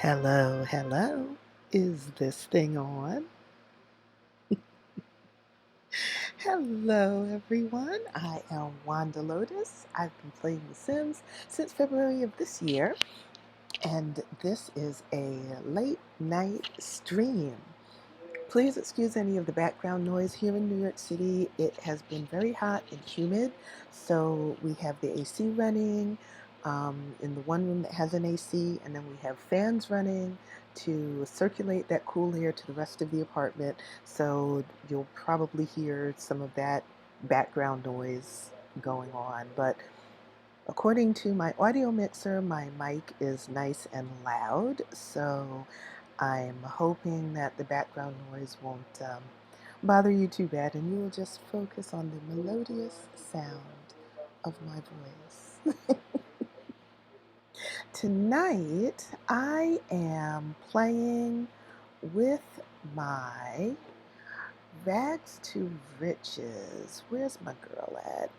Hello, hello. Is this thing on? Hello, everyone. I am Wanda Lotus. I've been playing The Sims since February of this year, and this is a late night stream. Please excuse any of the background noise here in New York City. It has been very hot and humid, so we have the AC running in the one room that has an AC, and then we have fans running to circulate that cool air to the rest of the apartment. So you'll probably hear some of that background noise going on. But according to my audio mixer, my mic is nice and loud, so I'm hoping that the background noise won't bother you too bad, and you will just focus on the melodious sound of my voice. Tonight, I am playing with my Rags to Riches. Where's my girl at?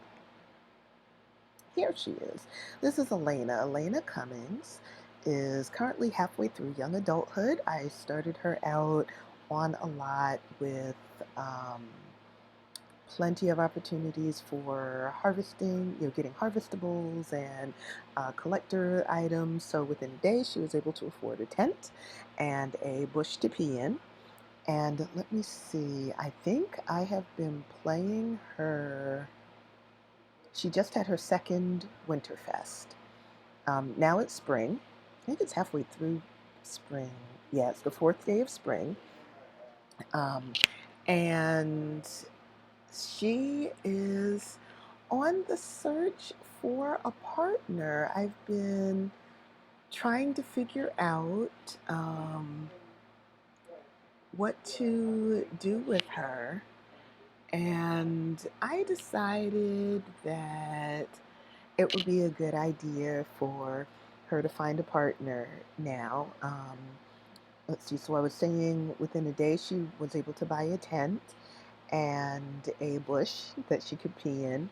Here she is. This is Alanna Cummings is currently halfway through young adulthood. I started her out on a lot with um, plenty of opportunities for harvesting, getting harvestables and collector items. So within a day, she was able to afford a tent and a bush to pee in. And let me see, I think I have been playing her. She just had her second Winterfest. Now it's spring. I think it's halfway through spring. Yeah, it's the fourth day of spring. Um, and she is on the search for a partner. I've been trying to figure out what to do with her. And I decided that it would be a good idea for her to find a partner now. Let's see, so I was saying within a day she was able to buy a tent and a bush that she could pee in.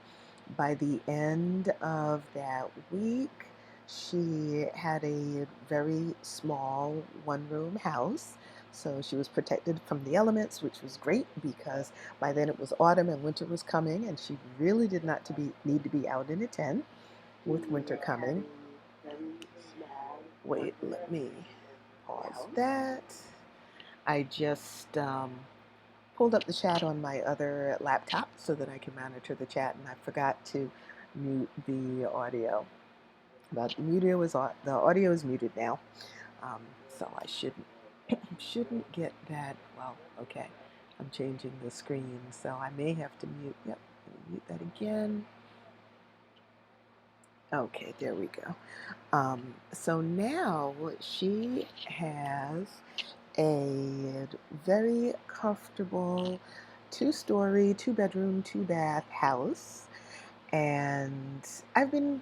By the end of that week, she had a very small one-room house. So she was protected from the elements, which was great because by then it was autumn and winter was coming, and she really did not need to be out in a tent with winter coming. Wait, let me pause that. I just pulled up the chat on my other laptop so that I can monitor the chat, and I forgot to mute the audio. But the audio is muted now, so I shouldn't get that. Well, okay, I'm changing the screen, so I may have to mute. Yep, mute that again. Okay, there we go. So now she has a very comfortable two-story, two-bedroom, two-bath house. And I've been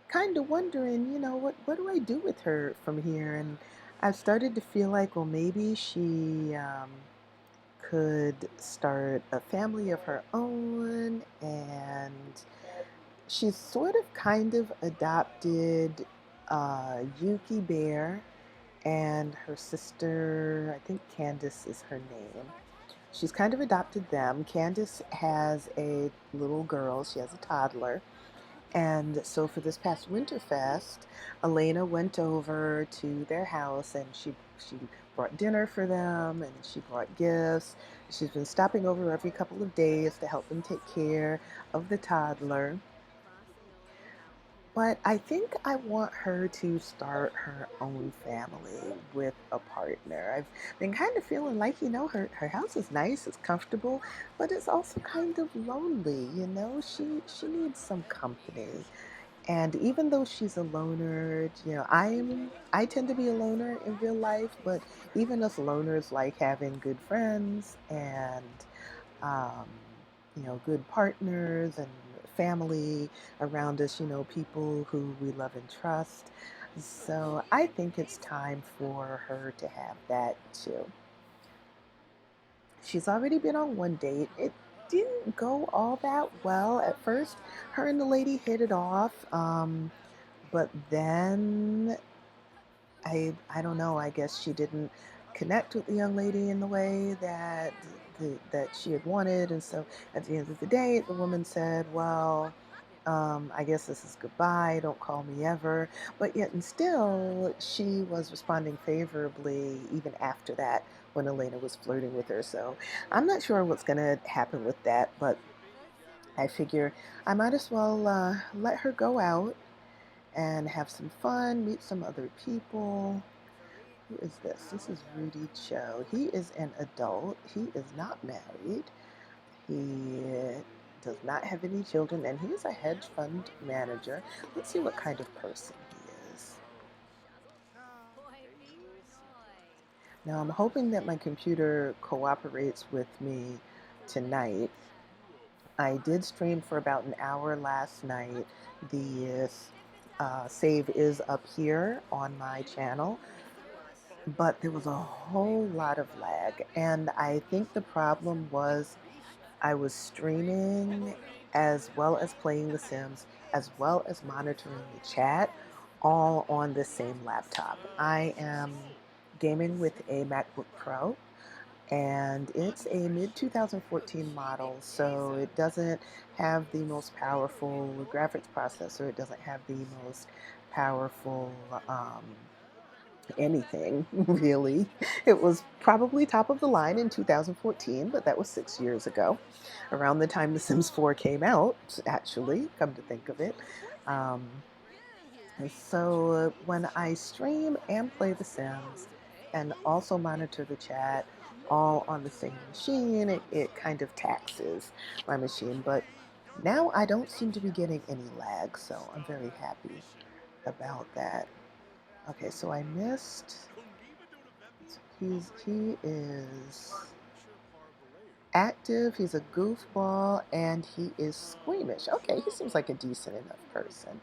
kind of wondering, what do I do with her from here? And I've started to feel like, well, maybe she could start a family of her own. And she's sort of kind of adopted Yuki Bear and her sister, I think Candace is her name. She's kind of adopted them. Candace has a little girl, she has a toddler. And so for this past Winterfest, Alanna went over to their house and she brought dinner for them and she brought gifts. She's been stopping over every couple of days to help them take care of the toddler. But I think I want her to start her own family with a partner. I've been kind of feeling like, her house is nice, it's comfortable, but it's also kind of lonely, She needs some company. And even though she's a loner, I tend to be a loner in real life, but even us loners like having good friends and um, good partners and family around us, people who we love and trust. So I think it's time for her to have that too. She's already been on one date. It didn't go all that well at first. Her and the lady hit it off, but then I don't know. I guess she didn't connect with the young lady in the way that that she had wanted, and so at the end of the day, the woman said, "Well, I guess this is goodbye. Don't call me ever." But yet, and still, she was responding favorably even after that when Elena was flirting with her. So I'm not sure what's gonna happen with that, but I figure I might as well let her go out and have some fun, meet some other people. Who is this? This is Rudy Cho. He is an adult. He is not married. He does not have any children, and he is a hedge fund manager. Let's see what kind of person he is. Now, I'm hoping that my computer cooperates with me tonight. I did stream for about an hour last night. The save is up here on my channel, but there was a whole lot of lag. And I think the problem was I was streaming as well as playing The Sims, as well as monitoring the chat, all on the same laptop. I am gaming with a MacBook Pro, and it's a mid 2014 model, so it doesn't have the most powerful graphics processor. It doesn't have the most powerful anything, really. It was probably top of the line in 2014, but that was 6 years ago, around the time The Sims 4 came out, actually, come to think of it. Um, and so when I stream and play The Sims and also monitor the chat all on the same machine, it kind of taxes my machine. But now I don't seem to be getting any lag, so I'm very happy about that. Okay, so I missed. He is active, he's a goofball, and he is squeamish. Okay, he seems like a decent enough person.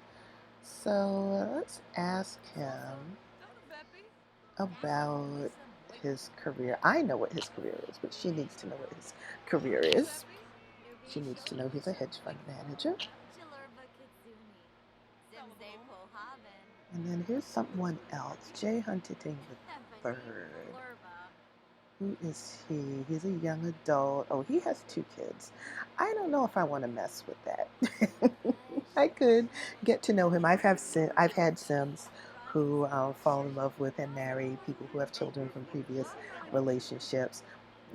So let's ask him about his career. I know what his career is, but she needs to know what his career is. She needs to know he's a hedge fund manager. And then here's someone else. Jay Huntington the third. Who is he? He's a young adult. Oh, he has 2 kids. I don't know if I want to mess with that. I could get to know him. I've had Sims who fall in love with and marry people who have children from previous relationships.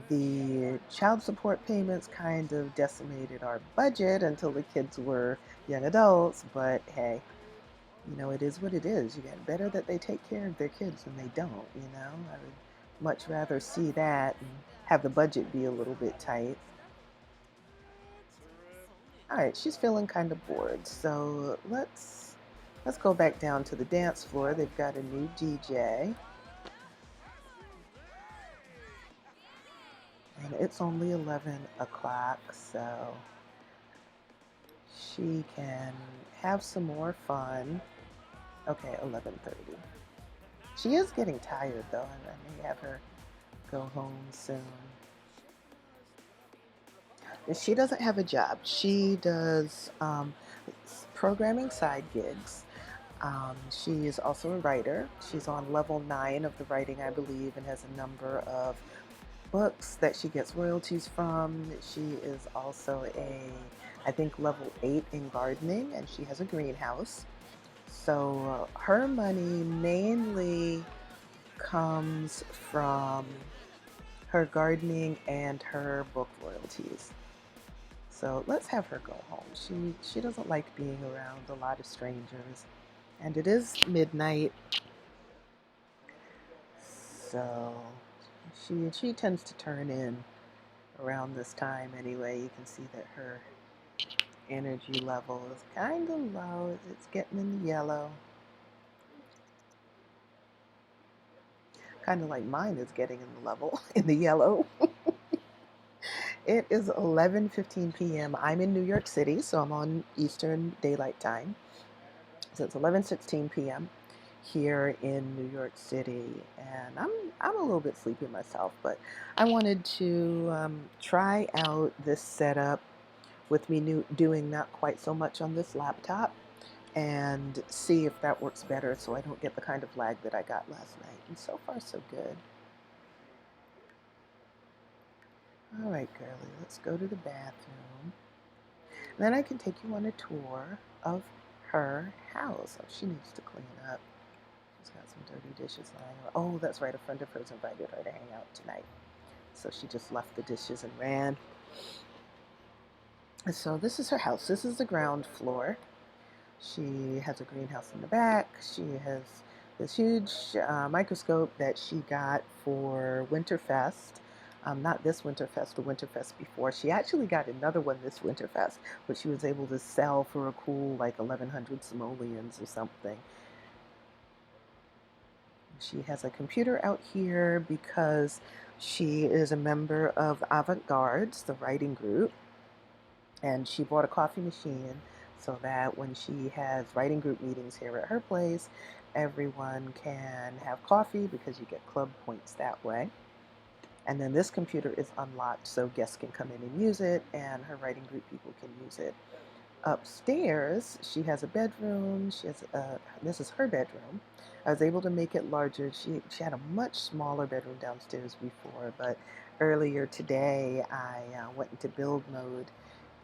The child support payments kind of decimated our budget until the kids were young adults, but hey, it is what it is. You get better that they take care of their kids than they don't. I would much rather see that and have the budget be a little bit tight. All right, she's feeling kind of bored, so let's go back down to the dance floor. They've got a new DJ, and it's only 11 o'clock, so she can have some more fun. Okay, 11:30. She is getting tired though, and I may have her go home soon. She doesn't have a job. She does programming side gigs. She is also a writer. She's on level 9 of the writing, I believe, and has a number of books that she gets royalties from. She is also I think, level 8 in gardening, and she has a greenhouse. So her money mainly comes from her gardening and her book royalties. So let's have her go home. She doesn't like being around a lot of strangers. And it is midnight. So she tends to turn in around this time anyway. You can see that her energy level is kind of low. It's getting in the yellow. Kind of like mine is getting in the level in the yellow. It is 11:15 p.m. I'm in New York City, so I'm on Eastern Daylight Time. So it's 11:16 p.m. here in New York City, and I'm a little bit sleepy myself, but I wanted to try out this setup with me doing not quite so much on this laptop, and see if that works better so I don't get the kind of lag that I got last night. And so far, so good. All right, girlie, let's go to the bathroom. Then I can take you on a tour of her house. Oh, she needs to clean up. She's got some dirty dishes lying around. Oh, that's right. A friend of hers invited her to hang out tonight. So she just left the dishes and ran. So this is her house. This is the ground floor. She has a greenhouse in the back. She has this huge microscope that she got for Winterfest. Not this Winterfest, the Winterfest before. She actually got another one this Winterfest, which she was able to sell for a cool like 1,100 simoleons or something. She has a computer out here because she is a member of Avant-Garde, the writing group, and she bought a coffee machine so that when she has writing group meetings here at her place, everyone can have coffee because you get club points that way. And then this computer is unlocked so guests can come in and use it, and her writing group people can use it. Upstairs, she has a bedroom. This is her bedroom. I was able to make it larger. She had a much smaller bedroom downstairs before, but earlier today I went into build mode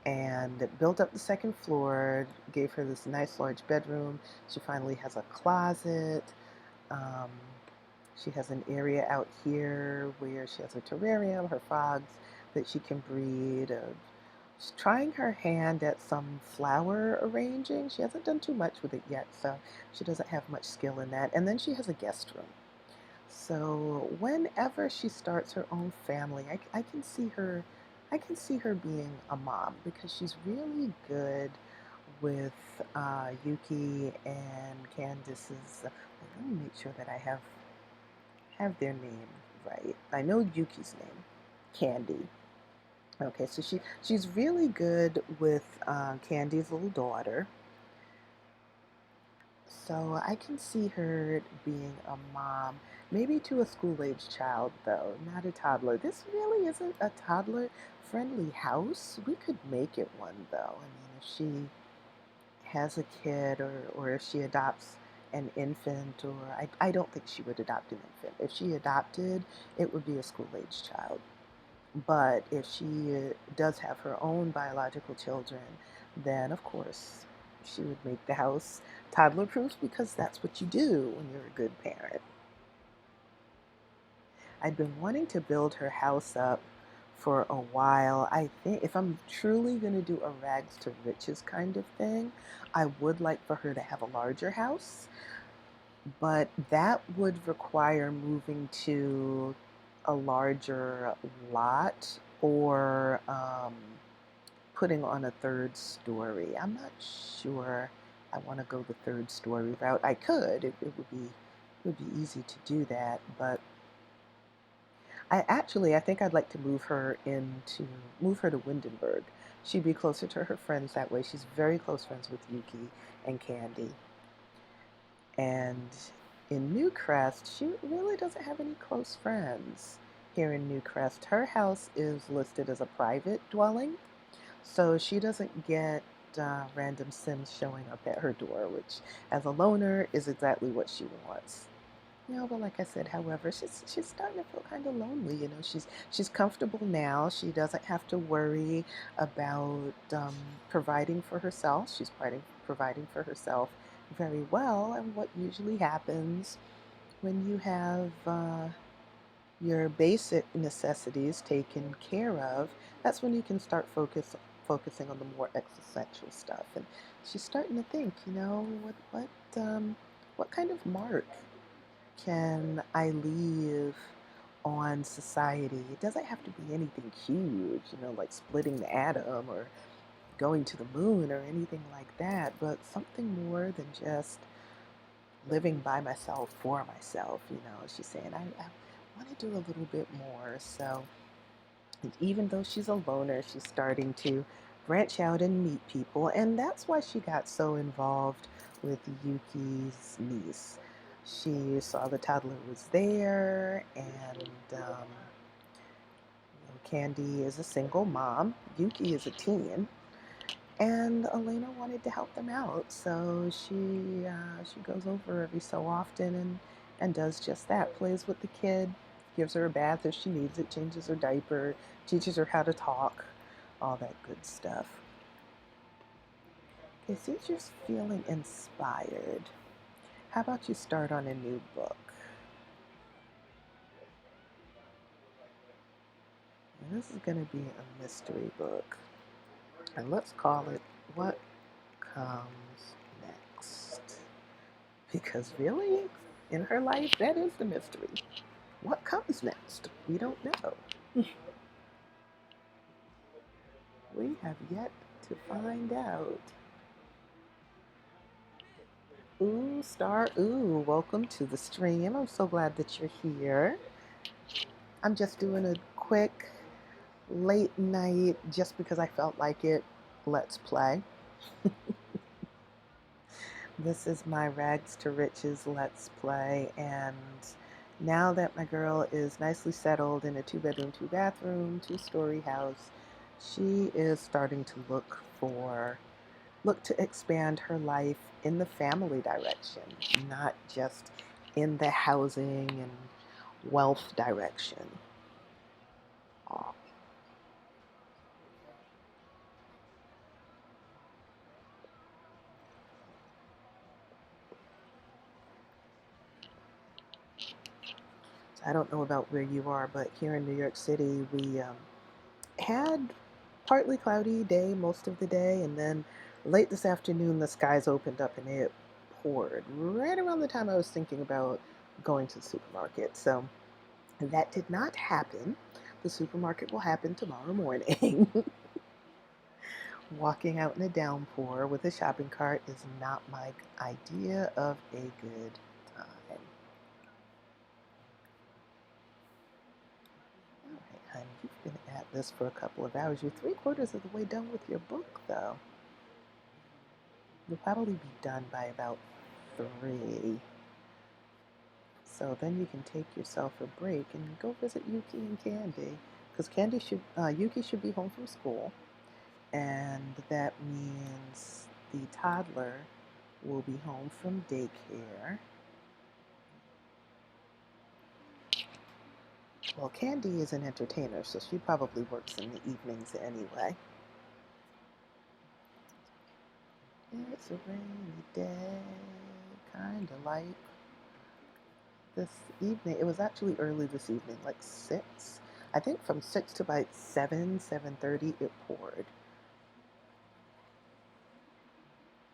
and built up the second floor, gave her this nice large bedroom. She finally has a closet. Um, she has an area out here where she has a terrarium, her frogs that she can breed. She's trying her hand at some flower arranging. She hasn't done too much with it yet, so she doesn't have much skill in that. And then she has a guest room. So whenever she starts her own family, I can see her being a mom because she's really good with Yuki and Candace's. Let me make sure that I have their name right. I know Yuki's name, Candy. Okay, so she's really good with Candy's little daughter. So I can see her being a mom, maybe to a school-age child though, not a toddler. This really isn't a toddler-friendly house. We could make it one though. I mean, if she has a kid or if she adopts an infant, or I don't think she would adopt an infant. If she adopted, it would be a school-age child. But if she does have her own biological children, then of course she would make the house toddler proof because that's what you do when you're a good parent. I've been wanting to build her house up for a while. I think if I'm truly going to do a rags to riches kind of thing, I would like for her to have a larger house, but that would require moving to a larger lot or putting on a third story. I'm not sure I want to go the third story route. I could. It would be easy to do that, but I think I'd like to move her to Windenburg. She'd be closer to her friends that way. She's very close friends with Yuki and Candy. And in Newcrest, she really doesn't have any close friends here in Newcrest. Her house is listed as a private dwelling, so she doesn't get random Sims showing up at her door, which, as a loner, is exactly what she wants. But like I said, however, she's starting to feel kind of lonely. She's comfortable now. She doesn't have to worry about providing for herself. She's providing for herself very well. And what usually happens when you have your basic necessities taken care of, that's when you can start focusing on the more existential stuff. And she's starting to think, what kind of mark can I leave on society? It doesn't have to be anything huge, like splitting the atom or going to the moon or anything like that, but something more than just living by myself for myself. She's saying, I want to do a little bit more. So even though she's a loner, she's starting to branch out and meet people, and that's why she got so involved with Yuki's niece. She saw the toddler was there, and Candy is a single mom. Yuki is a teen, And Elena wanted to help them out, so she goes over every so often and does just that. Plays with the kid, gives her a bath if she needs it, changes her diaper, teaches her how to talk, all that good stuff. Okay, since you're feeling inspired, how about you start on a new book? And this is going to be a mystery book, and let's call it What Comes Next. Because really, in her life, that is the mystery. What comes next? We don't know. We have yet to find out. Ooh, Star, ooh, welcome to the stream. I'm so glad that you're here. I'm just doing a quick late night, just because I felt like it, let's play. This is my Rags to Riches Let's Play, and now that my girl is nicely settled in a 2-bedroom, 2-bathroom, 2-story house, she is starting to look to expand her life in the family direction, not just in the housing and wealth direction. Aw. So I don't know about where you are, but here in New York City, we had partly cloudy day most of the day, and then late this afternoon the skies opened up and it poured right around the time I was thinking about going to the supermarket. So that did not happen. The supermarket will happen tomorrow morning. Walking out in a downpour with a shopping cart is not my idea of a good time. All right, honey, you've been at this for a couple of hours. You're 3/4 of the way done with your book, though. You'll probably be done by about 3. So then you can take yourself a break and go visit Yuki and Candy. Because Yuki should be home from school. And that means the toddler will be home from daycare. Well, Candy is an entertainer, so she probably works in the evenings anyway. It's a rainy day, kind of like this evening. It was actually early this evening, like 6. I think from 6 to about 7, 7:30, it poured.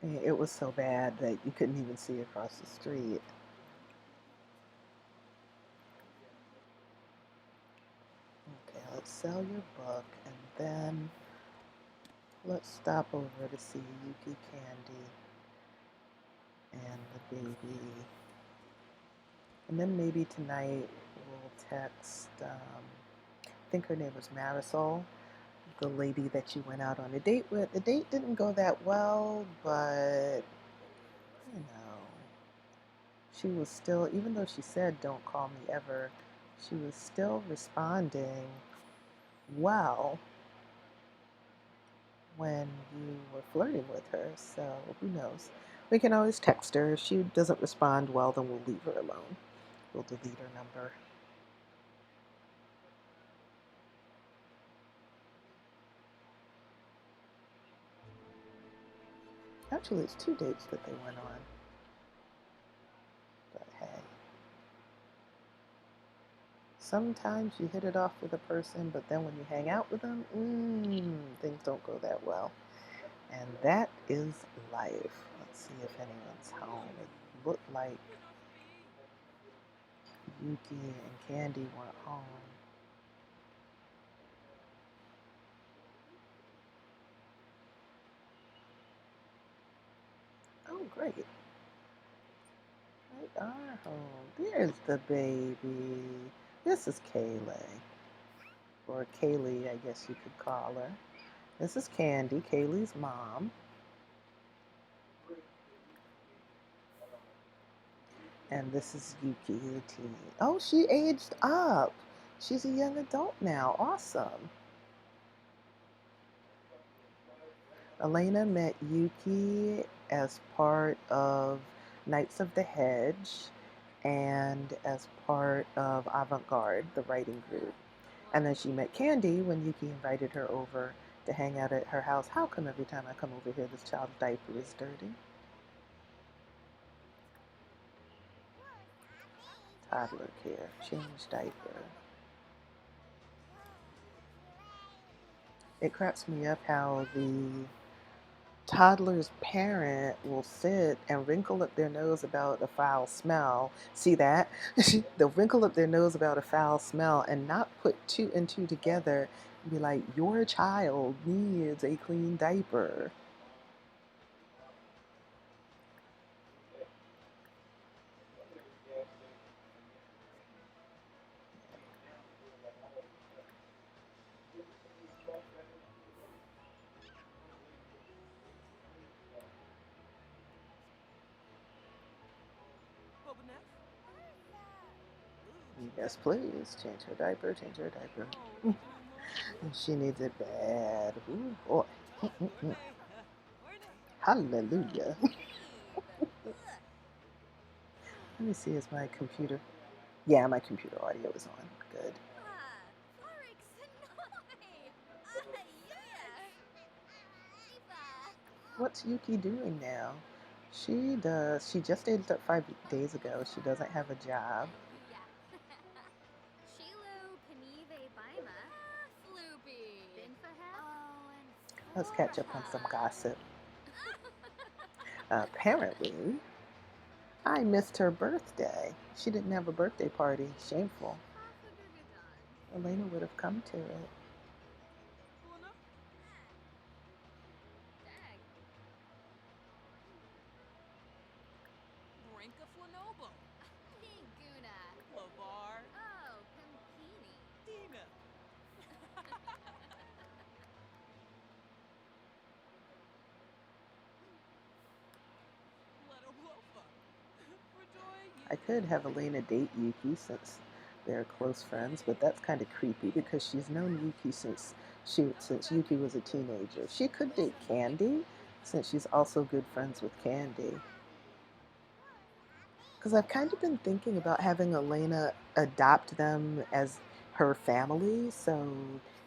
And it was so bad that you couldn't even see across the street. Okay, let's sell your book, and then let's stop over to see Yuki, Candy, and the baby. And then maybe tonight we'll text, I think her name was Marisol, the lady that you went out on a date with. The date didn't go that well, but, you know, she was still, even though she said, don't call me ever, she was still responding well when you were flirting with her. So who knows? We can always text her. If she doesn't respond well, then we'll leave her alone. We'll delete her number. Actually, it's 2 dates that they went on. But hey, sometimes you hit it off with a person, but then when you hang out with them, things don't go that well. And that is life. Let's see if anyone's home. It looked like Yuki and Candy weren't home. Oh, great. They are home. There's the baby. This is Kaylee. Or Kaylee, I guess you could call her. This is Candy, Kaylee's mom. And this is Yuki, the teen. Oh, she aged up. She's a young adult now. Awesome. Elena met Yuki as part of Knights of the Hedge and as part of Avant Garde, the writing group. And then she met Candy when Yuki invited her over to hang out at her house. How come every time I come over here, this child's diaper is dirty? Toddler care, change diaper. It cracks me up how the toddler's parent will sit and wrinkle up their nose about a foul smell. See that? They'll wrinkle up their nose about a foul smell and not put two and two together and be like, your child needs a clean diaper. Yes, please. Change her diaper, change her diaper. She needs it bad. Ooh, boy. Hallelujah. Let me see, is my computer? Yeah, my computer audio is on. Good. What's Yuki doing now? She just dated up 5 days ago. She doesn't have a job. Let's catch up on some gossip. Apparently, I missed her birthday. She didn't have a birthday party. Shameful. Elena would have come to it. I could have Elena date Yuki since they're close friends, but that's kind of creepy because she's known Yuki since Yuki was a teenager. She could date Candy since she's also good friends with Candy. Because I've kind of been thinking about having Elena adopt them as her family, so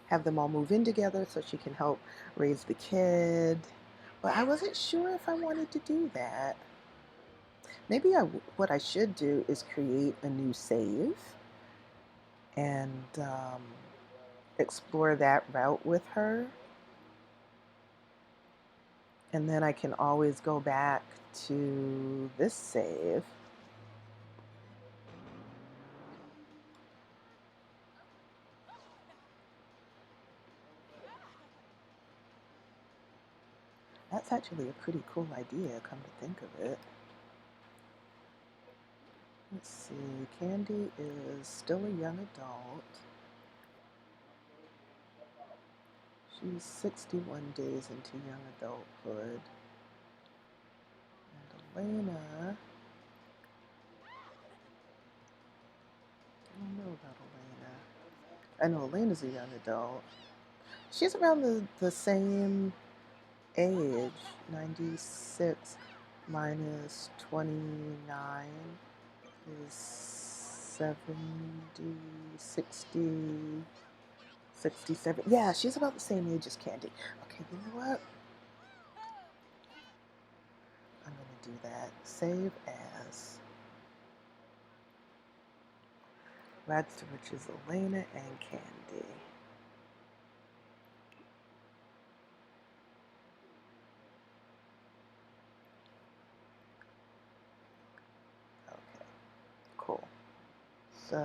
have them all move in together so she can help raise the kid. But I wasn't sure if I wanted to do that. Maybe what I should do is create a new save and explore that route with her. And then I can always go back to this save. That's actually a pretty cool idea, come to think of it. Let's see, Candy is still a young adult. She's 61 days into young adulthood. And Elena, I don't know about Elena. I know Elena's a young adult. She's around the same age, 96 minus 29 is 70, 60, 67. Yeah, she's about the same age as Candy. Okay, you know what? I'm going to do that. Save as Rags to Riches, Elena and Candy. Okay, cool. So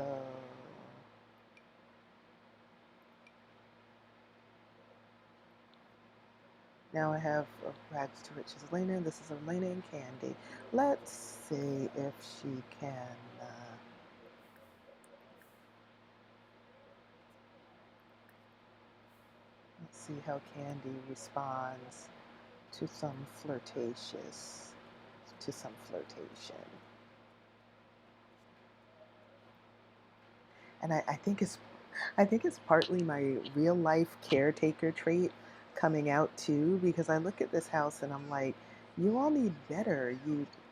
now I have Rags to Riches Elena. This is Elena and Candy. Let's see if she can. Let's see how Candy responds to some flirtation. And I think it's partly my real life caretaker trait. coming out too, because I look at this house and I'm like, you all need better.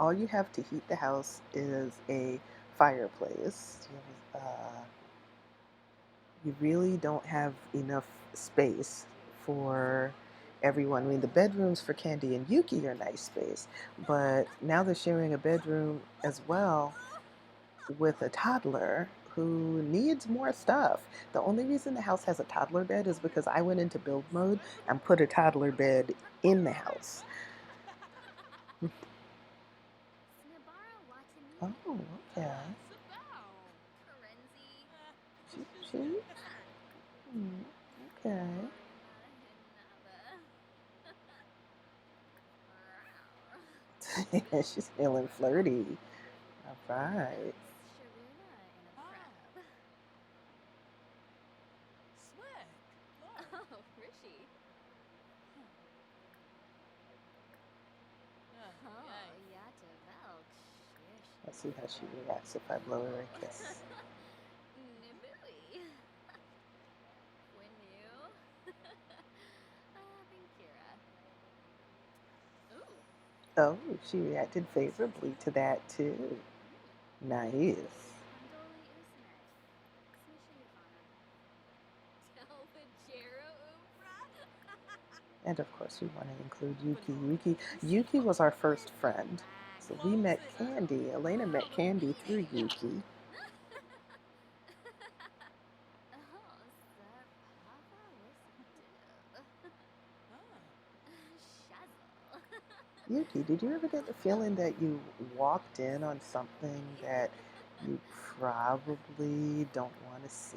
All you have to heat the house is a fireplace. You really don't have enough space for everyone. I mean, the bedrooms for Candy and Yuki are nice space, but now they're sharing a bedroom as well with a toddler who needs more stuff. The only reason the house has a toddler bed is because I went into build mode and put a toddler bed in the house. Oh, okay. She? Okay. She's feeling flirty. All right. Let's see how she reacts if I blow her a kiss. Oh, she reacted favorably to that too. Nice. And of course, we want to include Yuki. Yuki was our first friend. So we met Candy. Alanna met Candy through Yuki. Yuki, did you ever get the feeling that you walked in on something that you probably don't want to see?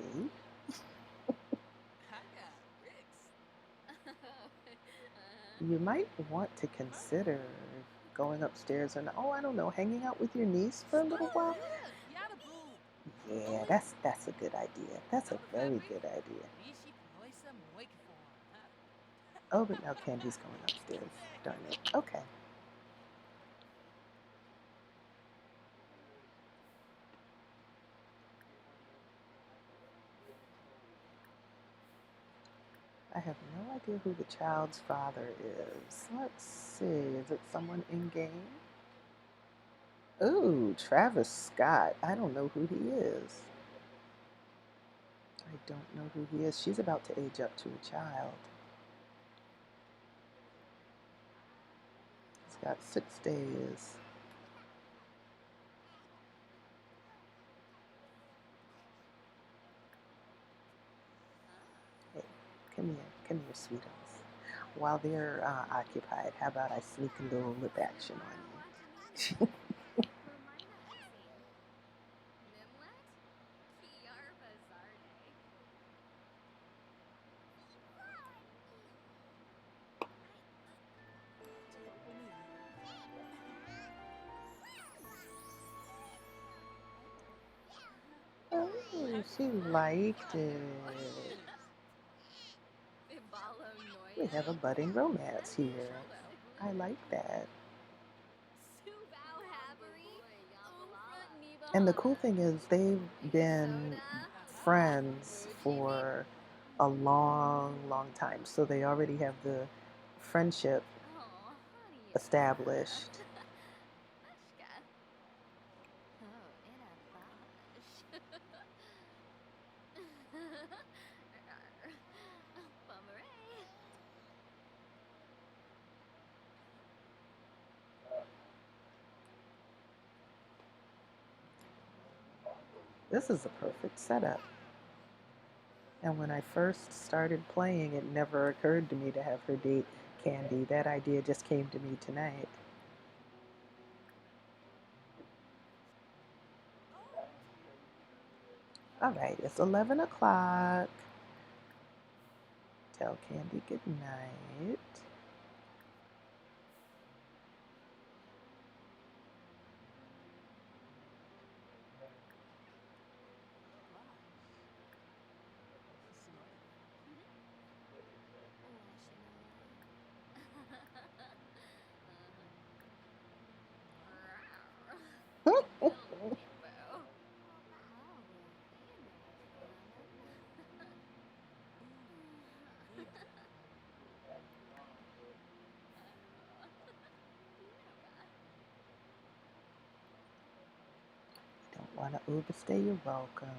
You might want to consider going upstairs and, oh, I don't know, hanging out with your niece for a little while. Yeah, that's a good idea. That's a very good idea. Oh, but now Candy's going upstairs. Darn it. Okay. I have no idea who the child's father is. Let's see. Is it someone in game? Ooh, Travis Scott. I don't know who he is. I don't know who he is. She's about to age up to a child. He's got 6 days. Hey, come here, sweethearts. While they're occupied, how about I sneak a little lip action on you? Oh, she liked it. We have a budding romance here. I like that. And the cool thing is they've been friends for a long, long time. So they already have the friendship established. This is a perfect setup. And when I first started playing, it never occurred to me to have her date Candy. That idea just came to me tonight. All right, it's 11 o'clock. Tell Candy good night. want to overstay your welcome.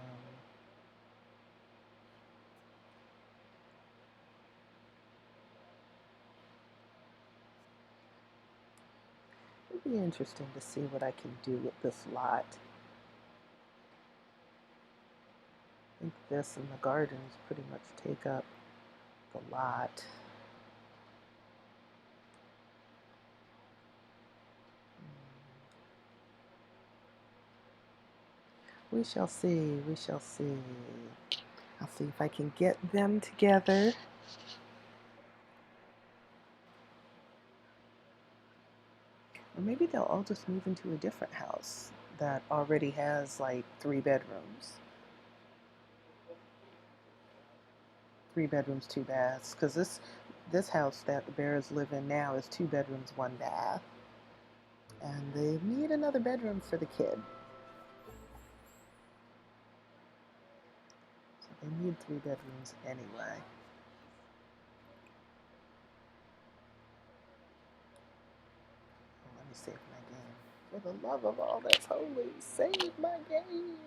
It'd be interesting to see what I can do with this lot. I think this and the gardens pretty much take up the lot. We shall see, we shall see. I'll see if I can get them together. Or maybe they'll all just move into a different house that already has like 3 bedrooms. 3 bedrooms, 2 baths. Because this house that the Bears live in now is 2 bedrooms, 1 bath. And they need another bedroom for the kid. So they need 3 bedrooms anyway. Oh, let me save my game. For the love of all that's holy, save my game.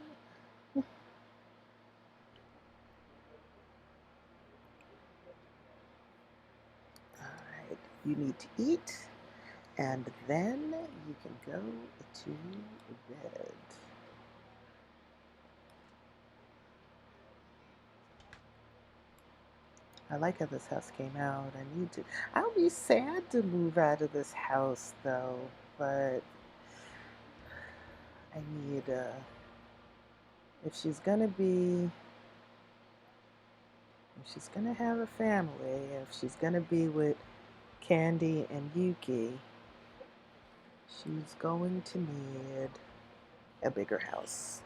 Alright, you need to eat, and then you can go to bed. I like how this house came out. I need to. I'll be sad to move out of this house though, but I need if she's gonna be if she's gonna have a family, if she's gonna be with Candy and Yuki, she's going to need a bigger house.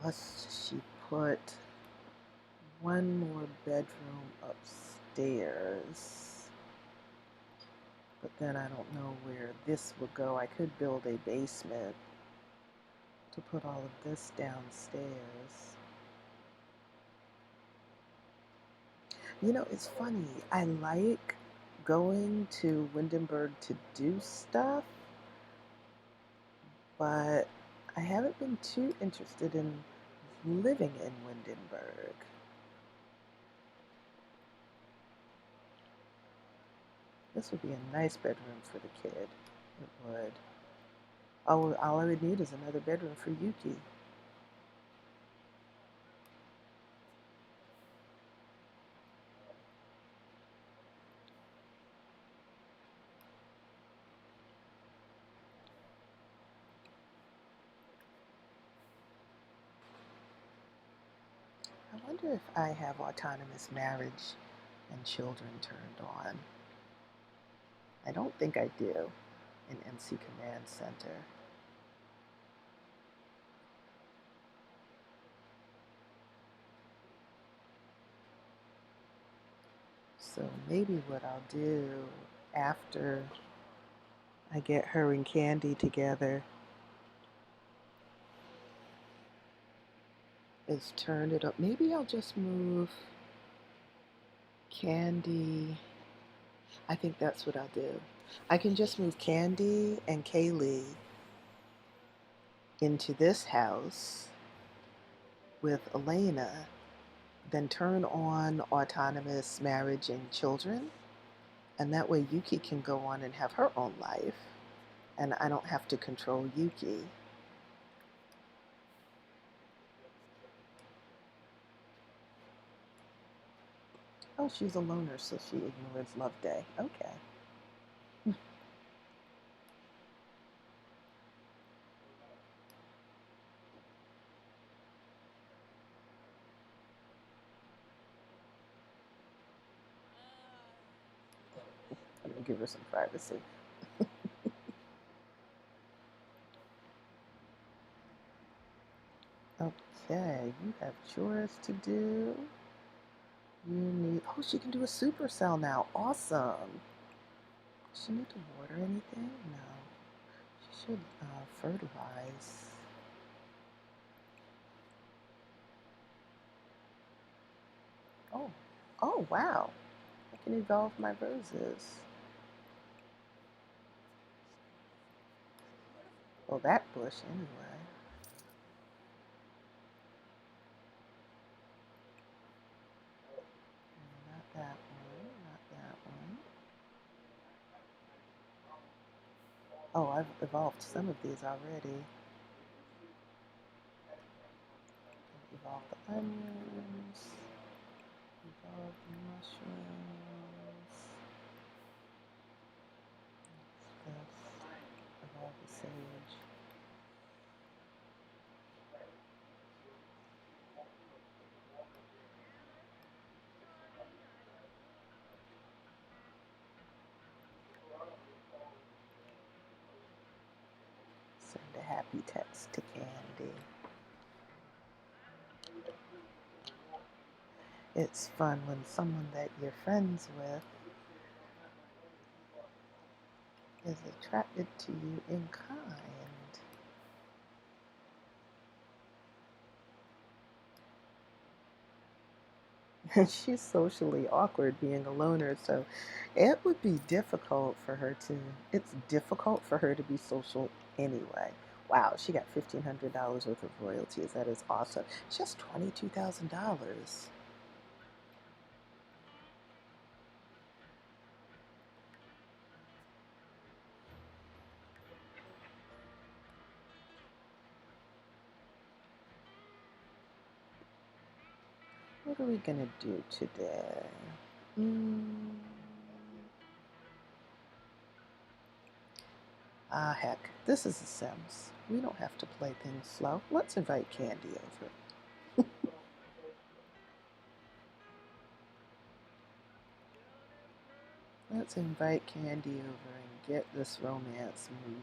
Unless she put one more bedroom upstairs. But then I don't know where this would go. I could build a basement to put all of this downstairs. You know, it's funny. I like going to Windenburg to do stuff, but I haven't been too interested in living in Windenburg. This would be a nice bedroom for the kid. It would. All I would need is another bedroom for Yuki. I wonder if I have autonomous marriage and children turned on. I don't think I do in NC Command Center. So maybe what I'll do after I get her and Candy together is turn it up. Maybe I'll just move Candy. I think that's what I'll do. I can just move Candy and Kaylee into this house with Elena, then turn on autonomous marriage and children, and that way Yuki can go on and have her own life, and I don't have to control Yuki. Oh, she's a loner, so she ignores Love Day. Okay. I'm gonna give her some privacy. Okay, you have chores to do. You need, oh, she can do a supercell now. Awesome. Does she need to water anything? No. She should fertilize. Oh, oh, wow. I can evolve my roses. Well, that bush anyway. Not that one, not that one. Oh, I've evolved some of these already. Evolve the onions, evolve the mushrooms, evolve the sage. Send a happy text to Candy. It's fun when someone that you're friends with is attracted to you in kind. And she's socially awkward being a loner, so it would be difficult for her to, it's difficult for her to be social anyway. Wow, she got $1,500 worth of royalties. That is awesome. She has $22,000. What are we gonna do today? Mm. Ah, heck, this is The Sims. We don't have to play things slow. Let's invite Candy over. Let's invite Candy over and get this romance moving.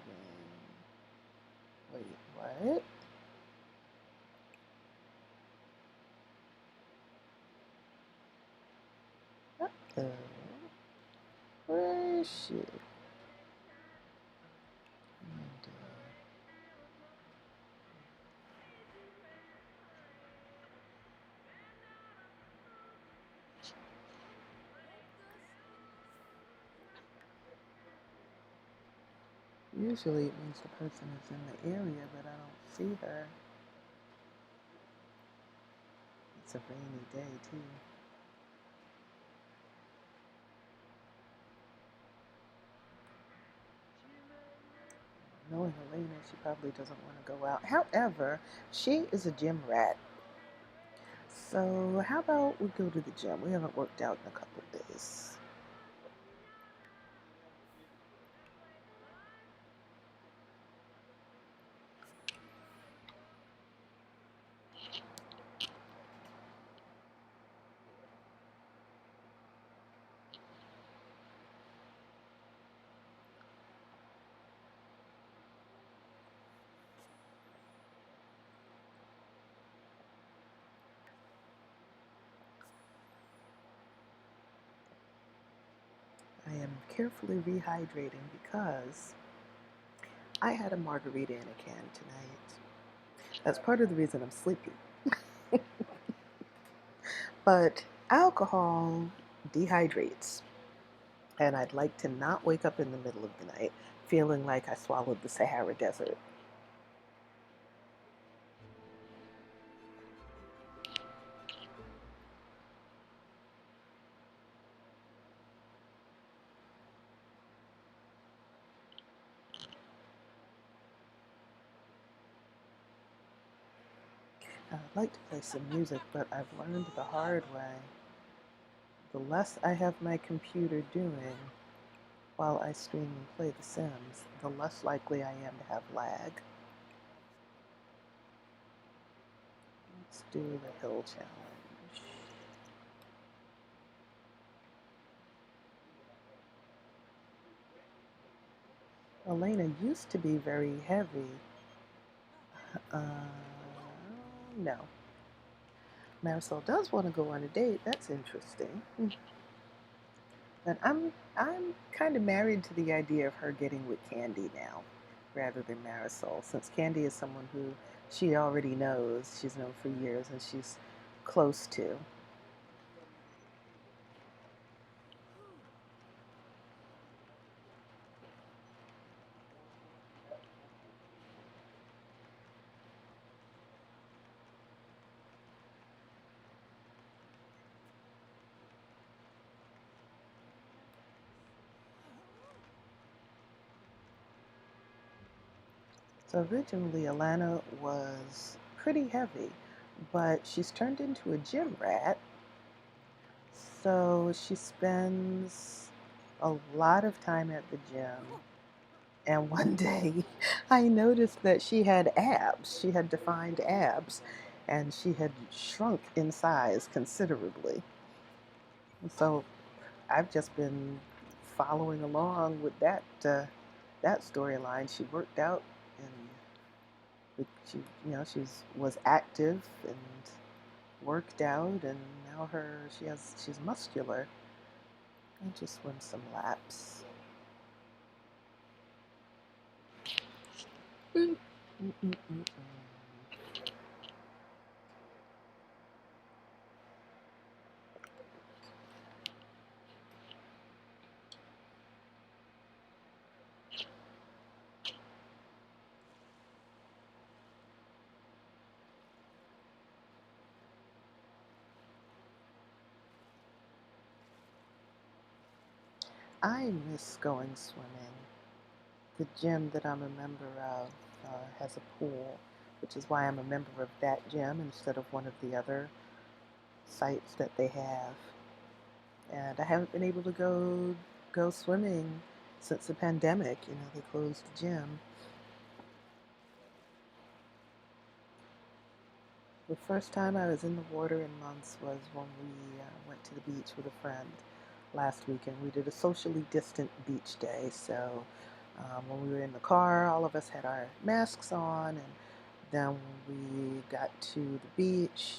Wait, what? Uh-oh. Where is she? And, usually it means the person is in the area, but I don't see her. It's a rainy day, too. Knowing Alanna, she probably doesn't want to go out. However, she is a gym rat. So how about we go to the gym? We haven't worked out in a couple of days. I am carefully rehydrating because I had a margarita in a can tonight. That's part of the reason I'm sleepy. But alcohol dehydrates, and I'd like to not wake up in the middle of the night feeling like I swallowed the Sahara Desert. I'd like to play some music, but I've learned the hard way. The less I have my computer doing while I stream and play The Sims, the less likely I am to have lag. Let's do the hill challenge. Alanna used to be very heavy. Uh, no. Marisol does want to go on a date. That's interesting. And I'm kind of married to the idea of her getting with Candy now, rather than Marisol, since Candy is someone who she already knows. She's known for years, and she's close to. So originally, Alanna was pretty heavy, but she's turned into a gym rat. So she spends a lot of time at the gym. And one day I noticed that she had abs. She had defined abs and she had shrunk in size considerably. So I've just been following along with that storyline. She worked out and she was active and worked out, and now she's muscular. I just swim some laps. Mm, mm, mm, mm, I miss going swimming. The gym that I'm a member of has a pool, which is why I'm a member of that gym instead of one of the other sites that they have. And I haven't been able to go swimming since the pandemic. They closed the gym. The first time I was in the water in months was when we went to the beach with a friend last weekend. We did a socially distant beach day. So when we were in the car, all of us had our masks on, and then we got to the beach.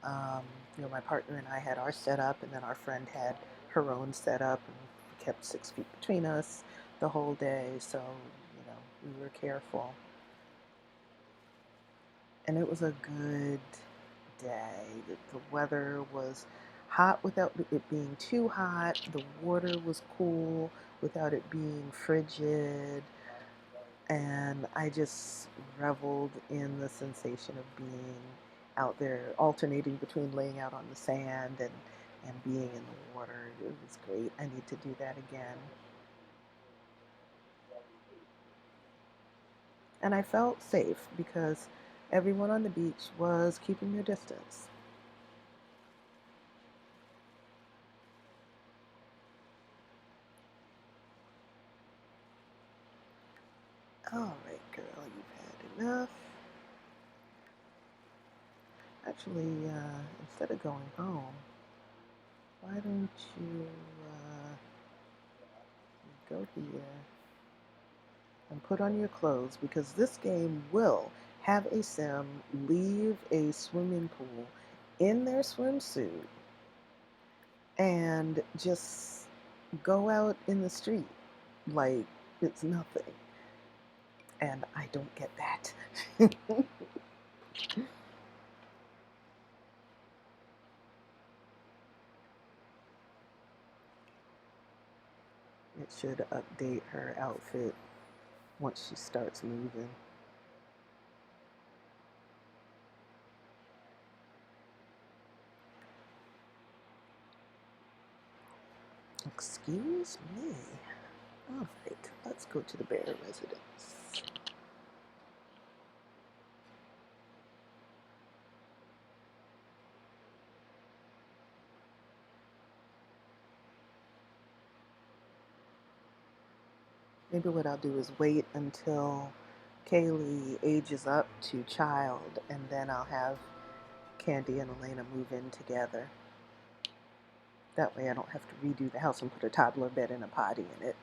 Um, my partner and I had our setup, and then our friend had her own setup, and we kept 6 feet between us the whole day. So we were careful, and it was a good day. The weather was hot without it being too hot. The water was cool without it being frigid. And I just reveled in the sensation of being out there, alternating between laying out on the sand and being in the water. It was great. I need to do that again. And I felt safe because everyone on the beach was keeping their distance. All right, girl, you've had enough. Actually, instead of going home, why don't you go here and put on your clothes, because this game will have a sim leave a swimming pool in their swimsuit and just go out in the street like it's nothing. And I don't get that. It should update her outfit once she starts moving. Excuse me. All right, let's go to the bear residence. Maybe what I'll do is wait until Kaylee ages up to child, and then I'll have Candy and Elena move in together. That way I don't have to redo the house and put a toddler bed and a potty in it.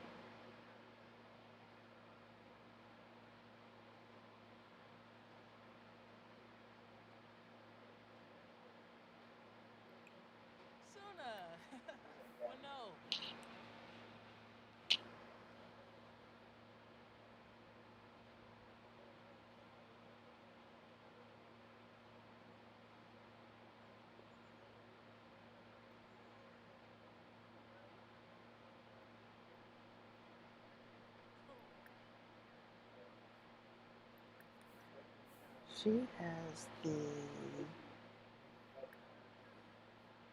She has the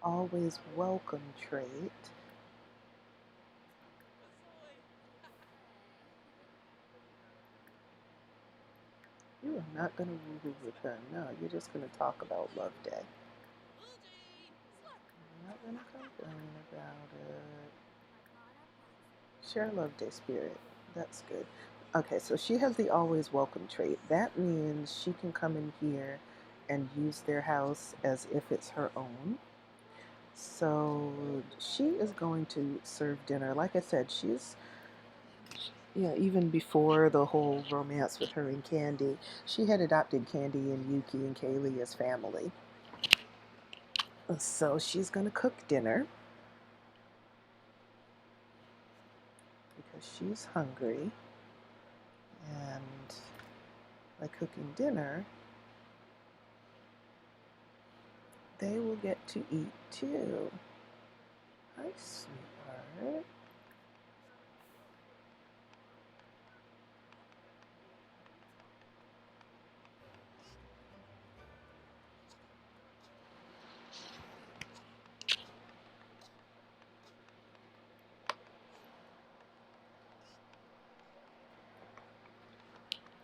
always welcome trait. You are not going to woo-hoo with her. No, you're just going to talk about Love Day. I'm not going to complain about it. Share Love Day spirit. That's good. Okay, so she has the always welcome trait. That means she can come in here and use their house as if it's her own. So she is going to serve dinner. Like I said, she's, yeah, even before the whole romance with her and Candy, she had adopted Candy and Yuki and Kaylee as family. So she's going to cook dinner because she's hungry. And by cooking dinner, they will get to eat too. Hi, sweetheart.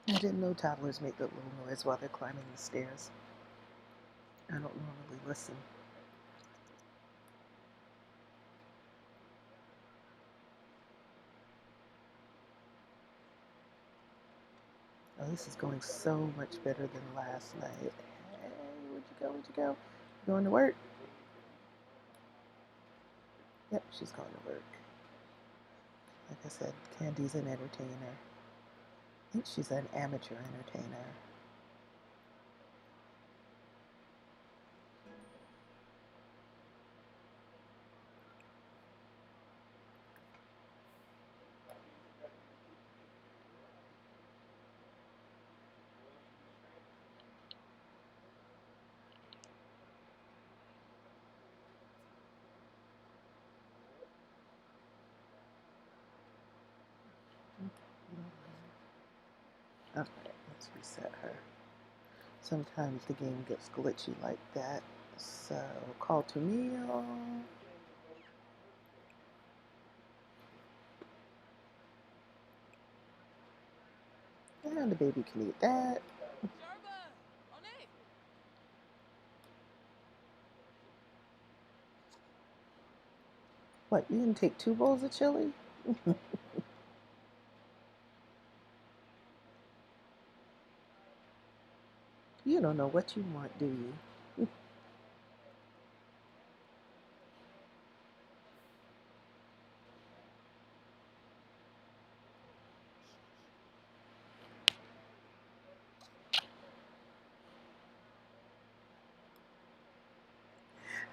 I didn't know toddlers make that little noise while they're climbing the stairs. I don't normally listen. Oh, this is going so much better than last night. Hey, where'd you go? Where'd you go? You going to work? Yep, she's going to work. Like I said, Candy's an entertainer. I think she's an amateur entertainer. Okay, let's reset her. Sometimes the game gets glitchy like that. So, call to meal. And the baby can eat that. What, you didn't take 2 bowls of chili? You don't know what you want, do you?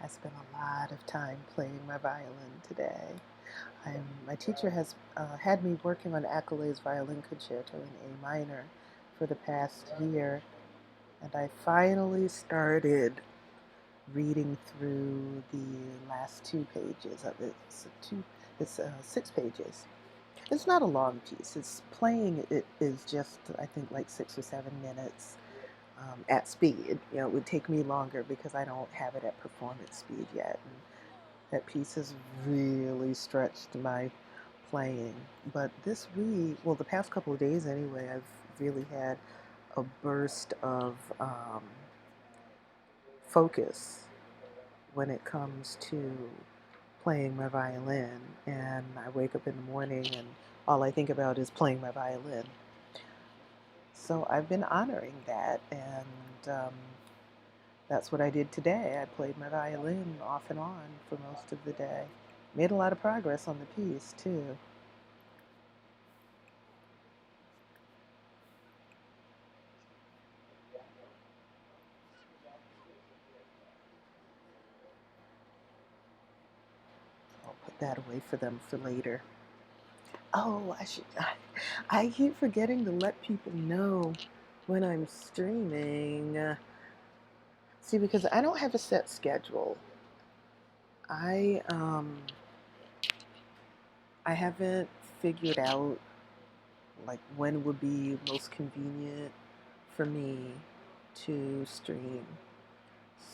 I spent a lot of time playing my violin today. My teacher has had me working on Accolades Violin Concerto in A minor for the past year, and I finally started reading through the last 2 pages of it. It's 6 pages. It's not a long piece. It's playing. It is just I think like 6 or 7 minutes at speed. You know, it would take me longer because I don't have it at performance speed yet. And that piece has really stretched my playing. But this week, well, the past couple of days anyway, I've really had a burst of focus when it comes to playing my violin. And I wake up in the morning and all I think about is playing my violin. So I've been honoring that, and that's what I did today. I played my violin off and on for most of the day. Made a lot of progress on the piece, too. I'll put that away for them for later. Oh, I keep forgetting to let people know when I'm streaming. See, because I don't have a set schedule. I I haven't figured out like when would be most convenient for me to stream.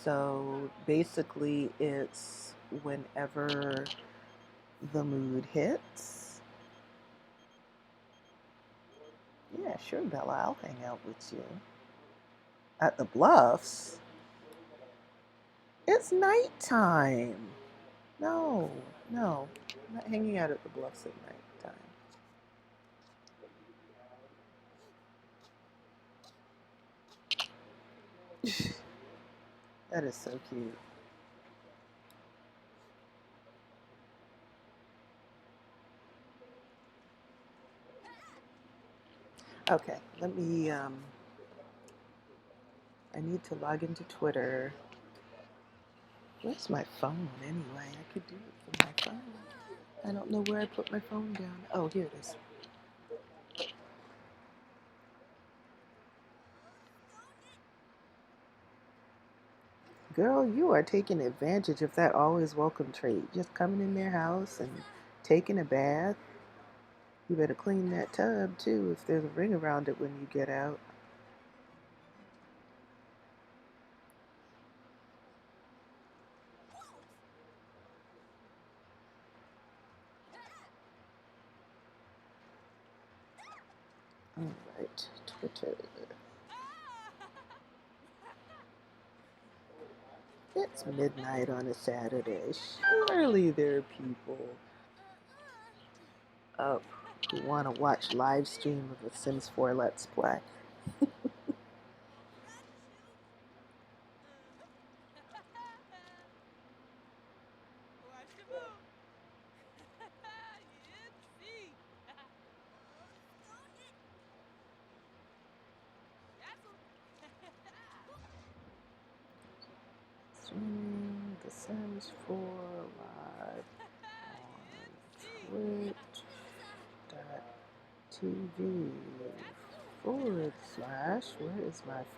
So basically, it's whenever the mood hits. Yeah, sure, Bella, I'll hang out with you. At the Bluffs? It's nighttime. No, no. I'm not hanging out at the Bluffs at nighttime. That is so cute. Okay, I need to log into Twitter. Where's my phone anyway? I could do it from my phone. I don't know where I put my phone down. Oh, here it is. Girl, you are taking advantage of that always welcome trait. Just coming in their house and taking a bath. You better clean that tub too if there's a ring around it when you get out. Alright, Twitter. It's midnight on a Saturday. Surely there are people up who want to watch live stream of a Sims 4 Let's Play. Streaming The Sims 4 live on twitch.tv / where is my /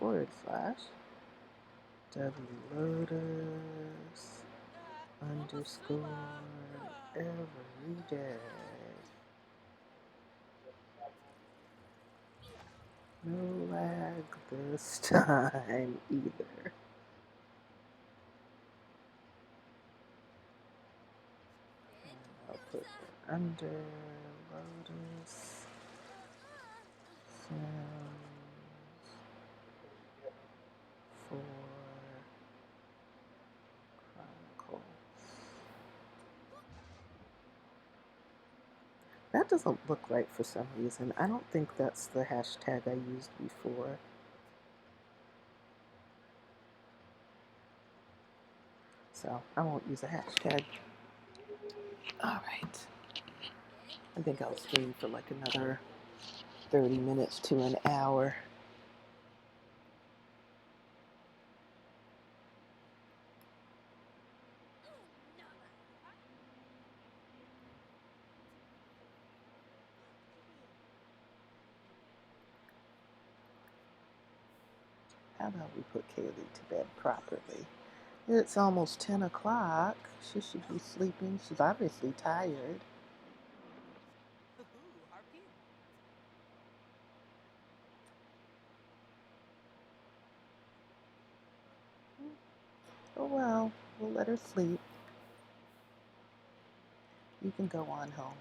Lotus _ every day. No lag this time either. I'll put it under Lotus Sims 4 Chronicles. That doesn't look right for some reason. I don't think that's the hashtag I used before. So I won't use a hashtag. Alright. I think I'll stream for like another 30 minutes to an hour. How about we put Kaylee to bed properly? It's almost 10 o'clock. She should be sleeping. She's obviously tired. Oh well, we'll let her sleep. You can go on home.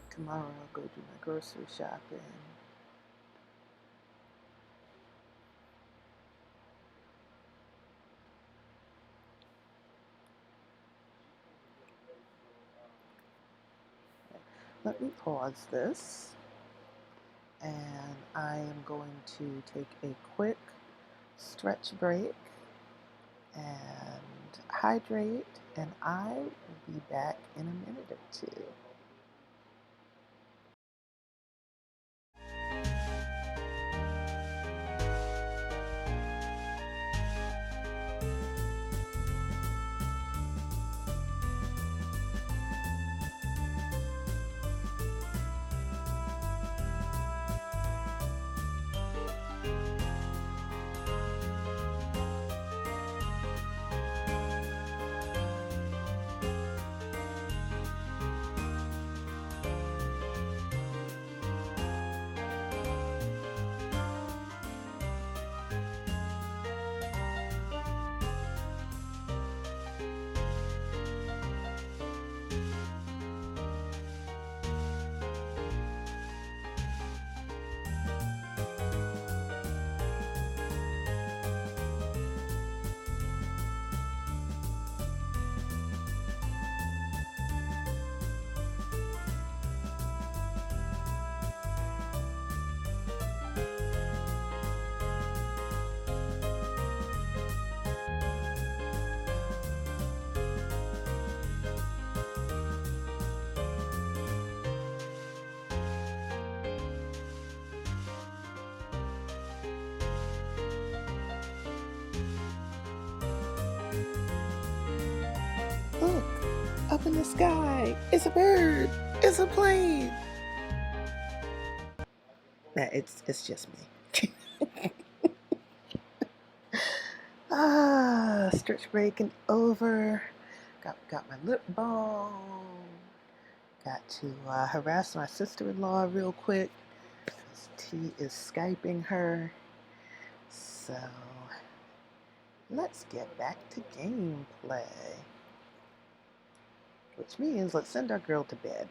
Tomorrow I'll go do my grocery shopping. Let me pause this, and I am going to take a quick stretch break and hydrate, and I will be back in a minute or two. Look, up in the sky. It's a bird. It's a plane. Nah, it's just me. Stretch break and over. Got my lip balm. Got to harass my sister-in-law real quick because T is Skyping her. So let's get back to gameplay. Which means let's send our girl to bed.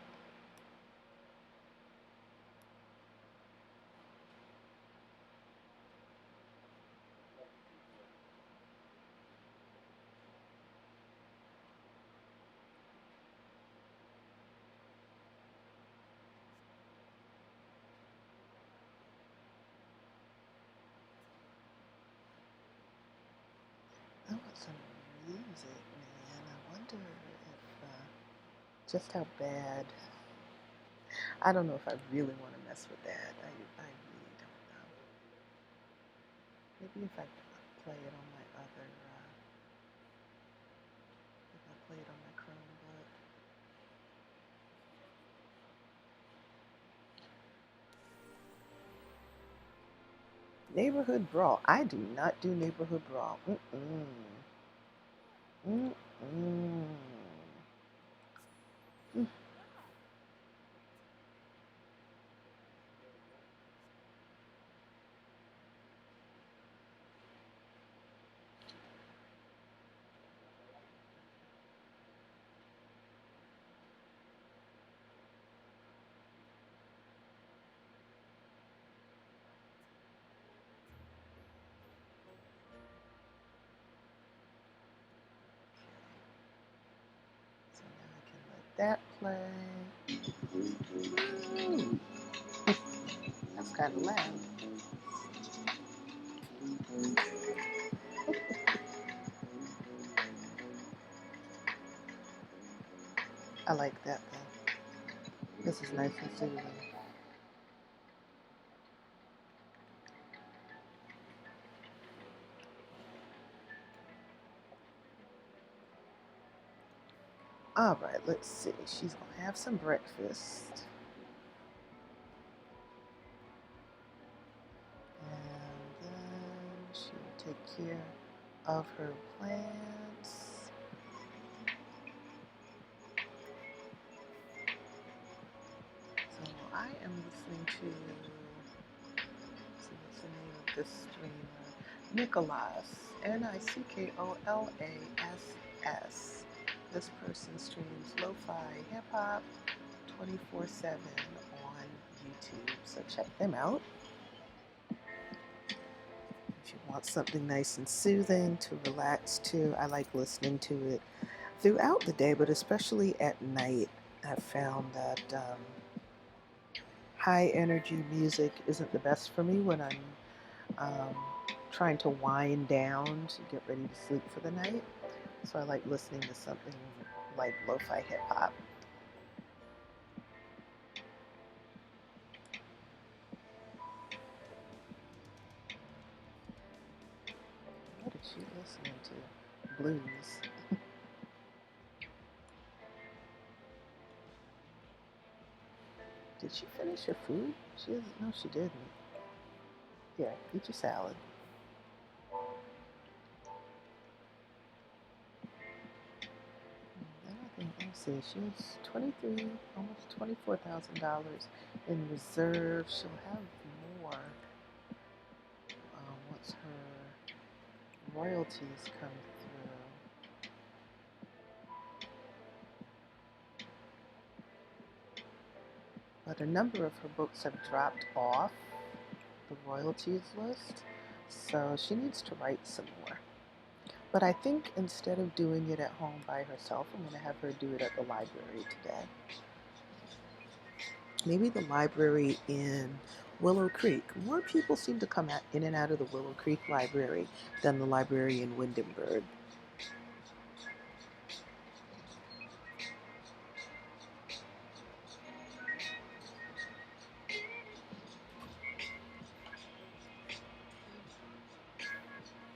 I want some music, man. I wonder if just how bad. I don't know if I really want to mess with that. I really don't know. Maybe if I play it on my other, if I play it on my Chromebook. Neighborhood Brawl. I do not do Neighborhood Brawl. Mm-mm. Mm-mm. Mm. So now I can let that play. Ooh, that's kind of loud. I like that though. This is nice and soothing. All right, let's see. She's gonna have some breakfast. And then she'll take care of her plants. So I am listening to, let's see, what's the name of this streamer? Nicholas, Nickolas. This person streams lo-fi hip-hop 24/7 on YouTube, so check them out. If you want something nice and soothing to relax to, I like listening to it throughout the day, but especially at night. I've found that high energy music isn't the best for me when I'm um, trying to wind down to get ready to sleep for the night. So I like listening to something like lo-fi hip hop. What is she listening to? Blues. Did she finish her food? She doesn't. No, she didn't. Here, eat your salad. Then I think, let me see, she has 23, almost $24,000 in reserve. She'll have more once her royalties come through. But a number of her books have dropped off the royalties list, so she needs to write some more. But I think instead of doing it at home by herself, I'm going to have her do it at the library today. Maybe the library in Willow Creek. More people seem to come in and out of the Willow Creek Library than the library in Windenburg.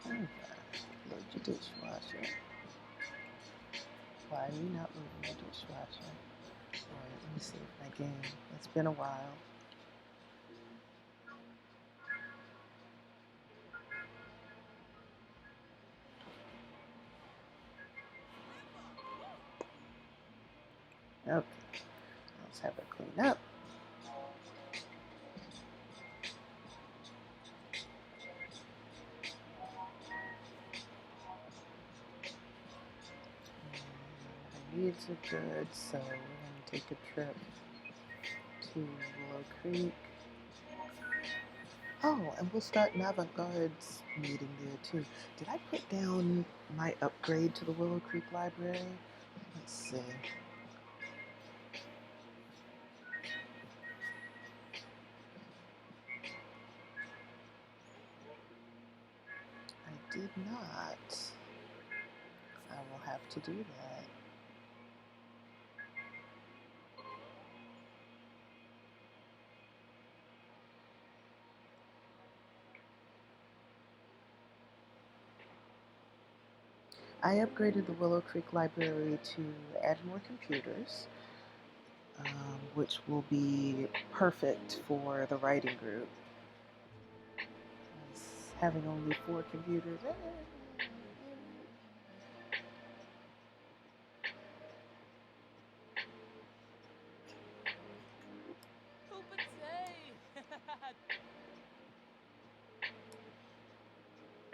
Okay. Load your dishwasher. Why are you not loading your dishwasher? Alright, let me save my game. It's been a while. Okay, let's have her clean up. Her needs are good, so we're going to take a trip to Willow Creek. Oh, and we'll start an avant-garde's meeting there too. Did I put down my upgrade to the Willow Creek Library? Let's see. I did not. I will have to do that. I upgraded the Willow Creek Library to add more computers, which will be perfect for the writing group. Having only 4 computers.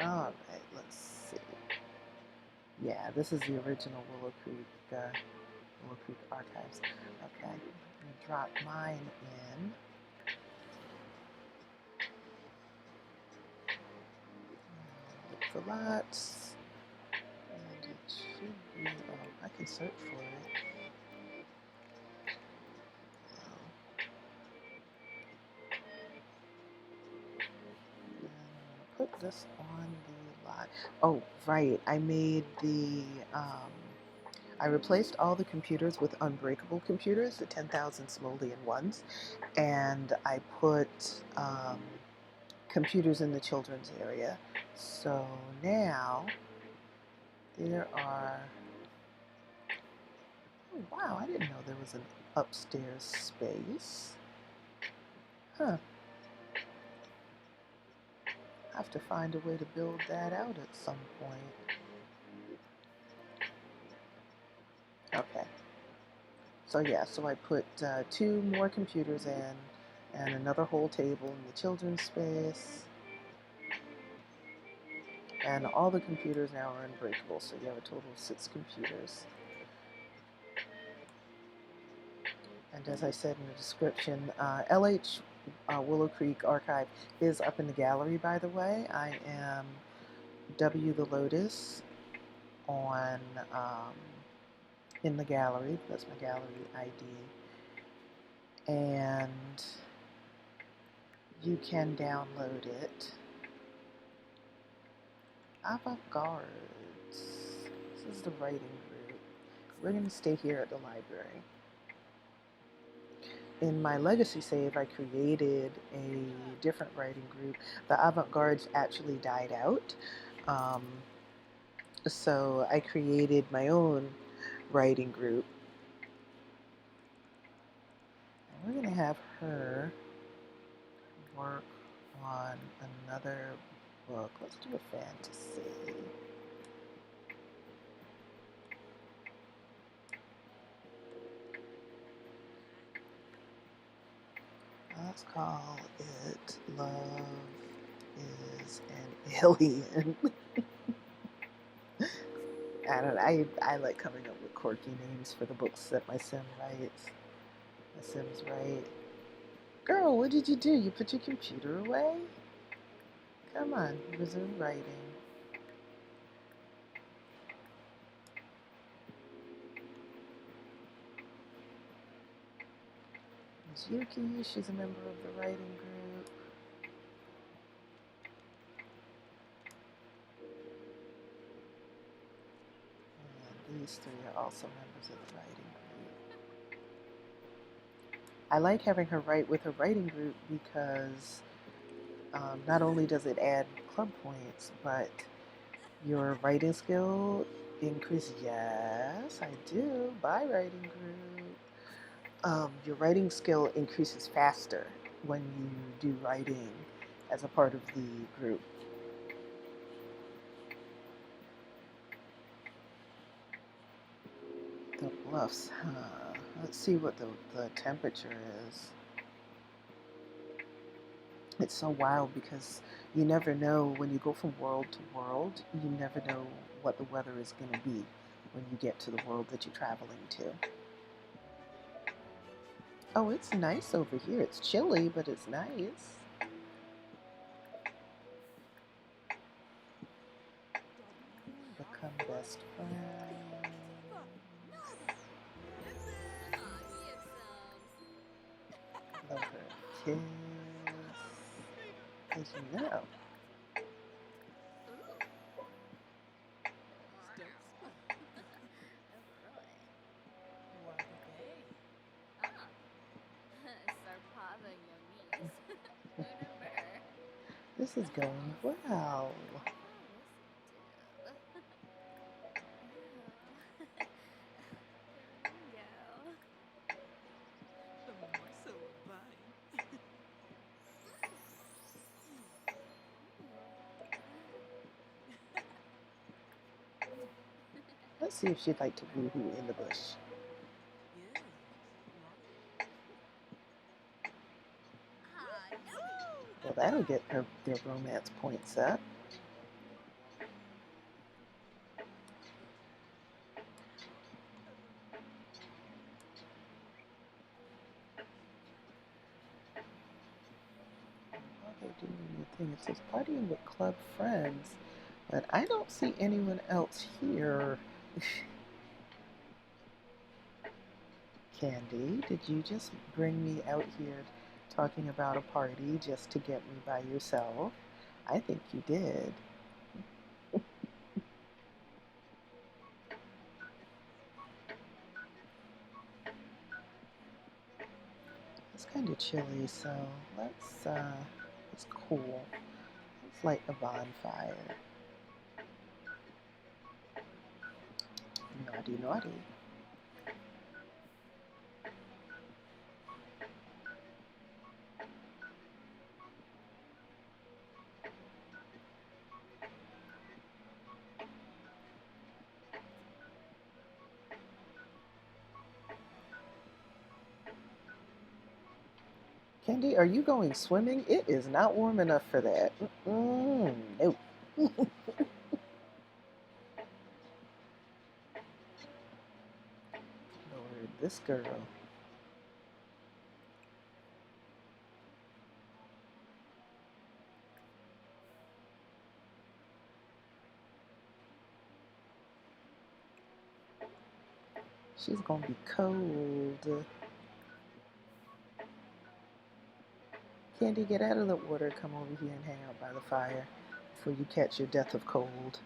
Alright, let's see. Yeah, this is the original Willow Creek Archives. Okay, I'm going to drop mine in. Look for lots. And it should be, I can search for it. Put this on the line. Oh, right. I replaced all the computers with unbreakable computers, the 10,000 simoleon ones, and I put computers in the children's area. So now there are, oh wow, I didn't know there was an upstairs space. Huh. I have to find a way to build that out at some point. Okay. So yeah, so I put 2 more computers in and another whole table in the children's space. And all the computers now are unbreakable, so you have a total of 6 computers. And as I said in the description, LH Willow Creek Archive is up in the gallery, by the way. I am W the Lotus on in the gallery. That's my gallery ID. And you can download it. Avant-garde. This is the writing group. We're going to stay here at the library. In my legacy save, I created a different writing group. The avant-gardes actually died out. So I created my own writing group. And we're going to have her work on another book. Let's do a fantasy. Let's call it Love is an Alien. I don't know, I like coming up with quirky names for the books that my sim writes. My sim's write. Girl, what did you do? You put your computer away? Come on, resume writing. Yuki, she's a member of the writing group. And these 3 are also members of the writing group. I like having her write with her writing group because not only does it add club points, but Your writing skill increase. Yes, I do. Bye, writing group. Your writing skill increases faster when you do writing as a part of the group. The bluffs, huh? Let's see what the temperature is. It's so wild because you never know when you go from world to world, you never know what the weather is going to be when you get to the world that you're traveling to. Oh, it's nice over here. It's chilly, but it's nice. Become best friends. Love her kiss. As you know. This is going well. Let's see if she'd like to woohoo in the bush. Well, that'll get their romance points up. While they're doing anything, it says partying with club friends, but I don't see anyone else here. Candy, did you just bring me out here talking about a party just to get me by yourself? I think you did. It's kind of chilly, so it's cool. Let's light a bonfire. Naughty, naughty. Candy, are you going swimming? It is not warm enough for that. No. Lord, this girl. She's gonna be cold. Candy, get out of the water. Come over here and hang out by the fire before you catch your death of cold.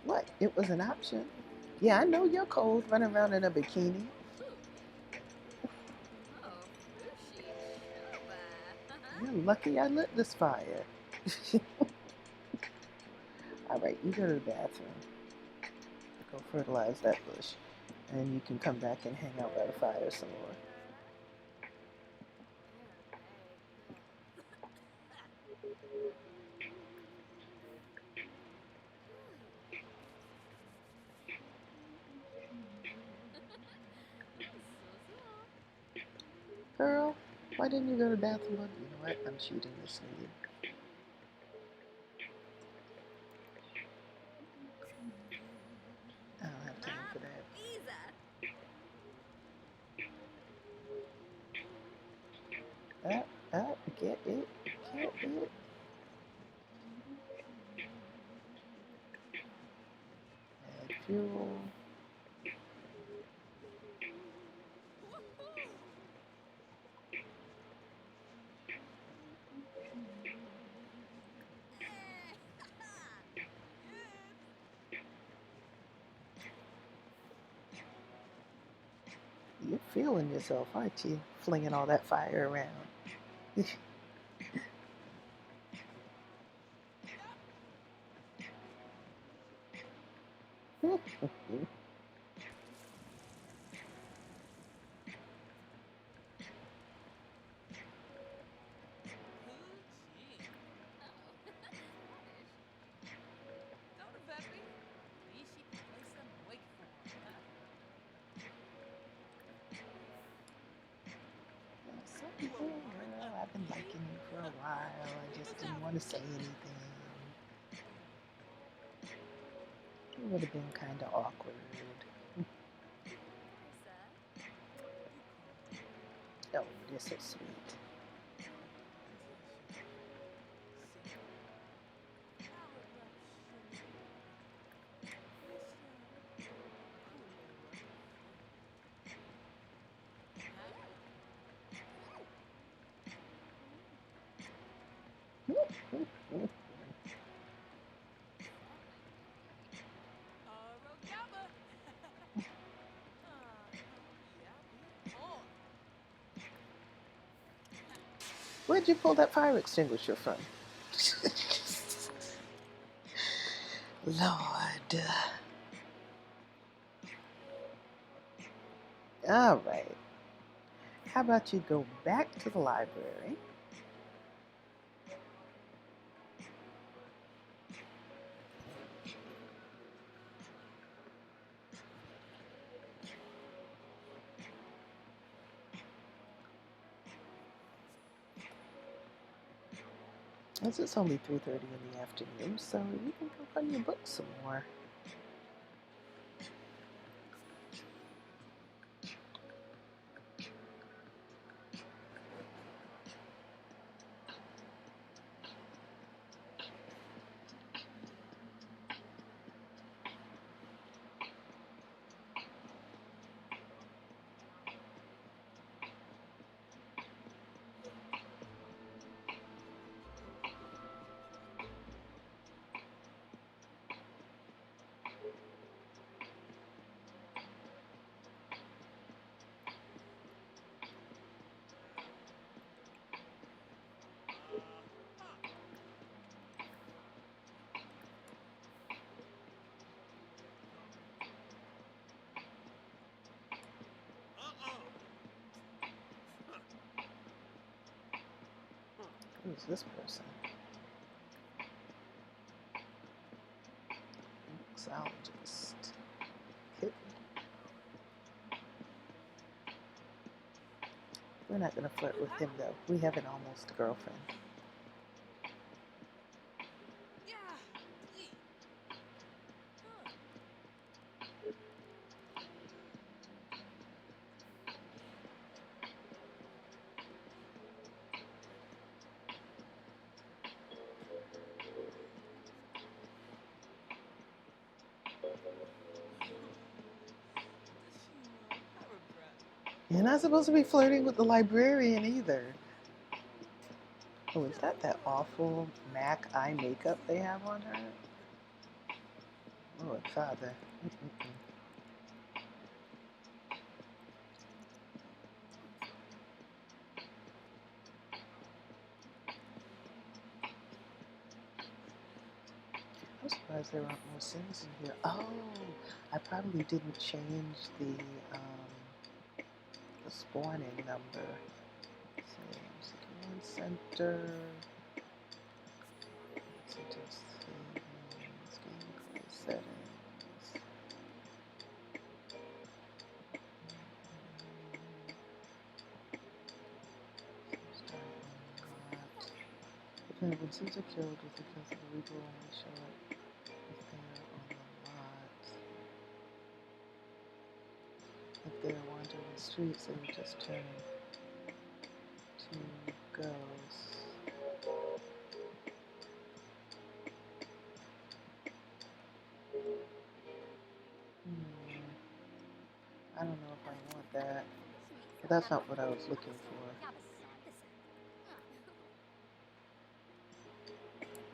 What? It was an option? Yeah, I know you're cold running around in a bikini. You're lucky I lit this fire. All right, you go to the bathroom. Go fertilize that bush. And you can come back and hang out by the fire some more. Girl, why didn't you go to the bathroom? You know what? I'm shooting this lead. I don't have time for that. Get it? Get it? Add fuel. You're feeling yourself, aren't you? Flinging all that fire around. Girl, I've been liking you for a while. I just didn't want to say anything. It would have been kind of awkward. Oh, you're so sweet. Where'd you pull that fire extinguisher from? Lord. All right. How about you go back to the library? As it's only 3:30 in the afternoon, so you can work on your book some more. Who's this person? Mixologist. We're not going to flirt with him, though. We have an almost girlfriend. You're not supposed to be flirting with the librarian either. Oh, is that awful MAC eye makeup they have on her? Lord Father. I'm surprised surprised there aren't more Sims in here. Oh, I probably didn't change the spawning number. Sims Command Center. Settings, gameplay settings. Okay, when Sims are killed with the kills of the legal only show up if they are on the lot. If they are wandering the streets, they will just turn to ghosts. I don't know if I want that, but that's not what I was looking for.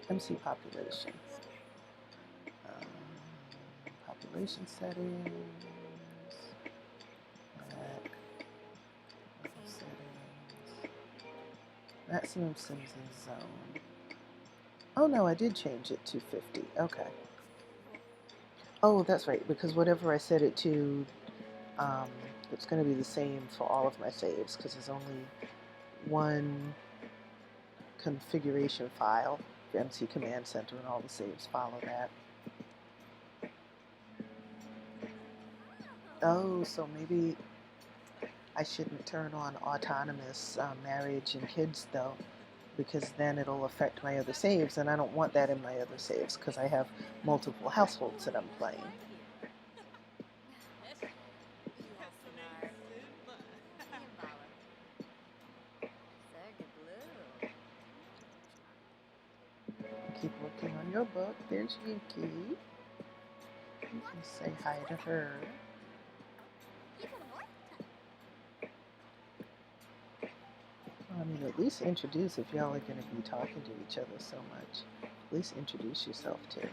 MC population. Population settings. Back. Settings. Maximum Sims in zone. Oh no, I did change it to 50. Okay. Oh, that's right, because whatever I set it to, it's going to be the same for all of my saves, because there's only one configuration file for MC Command Center, and all the saves follow that. Oh, so maybe I shouldn't turn on autonomous marriage and kids, though, because then it'll affect my other saves, and I don't want that in my other saves, because I have multiple households that I'm playing. Keep working on your book. There's Yuki. You can say hi to her. I mean, at least introduce, if y'all are going to be talking to each other so much, at least introduce yourself to her.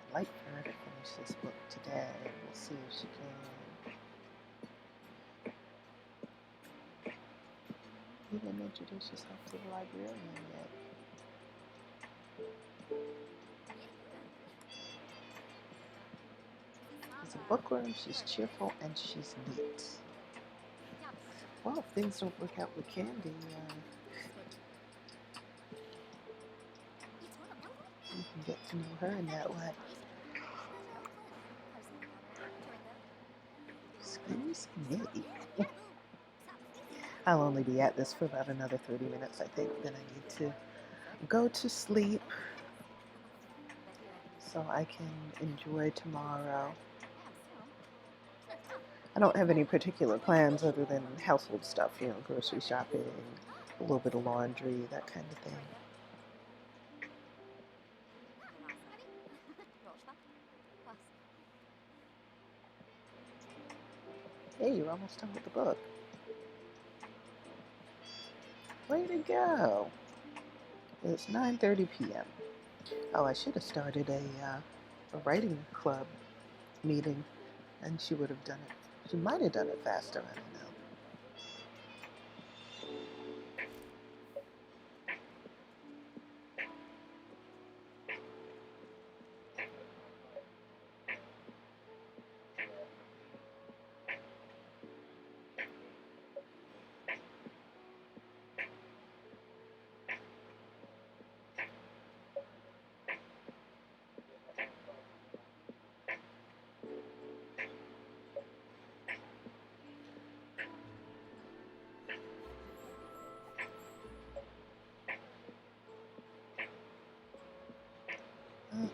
I'd like for her to finish this book today. We'll see if she can. You didn't introduce yourself to the librarian yet. She's a bookworm, she's cheerful, and she's neat. Well, if things don't work out with Candy, you can get to know her in that way. Excuse me. I'll only be at this for about another 30 minutes, I think. Then I need to go to sleep so I can enjoy tomorrow. I don't have any particular plans other than household stuff, you know, grocery shopping, a little bit of laundry, that kind of thing. Hey, you're almost done with the book. Way to go. It's 9:30 p.m. Oh, I should have started a writing club meeting, and she would have done it. She might have done it faster, I don't know.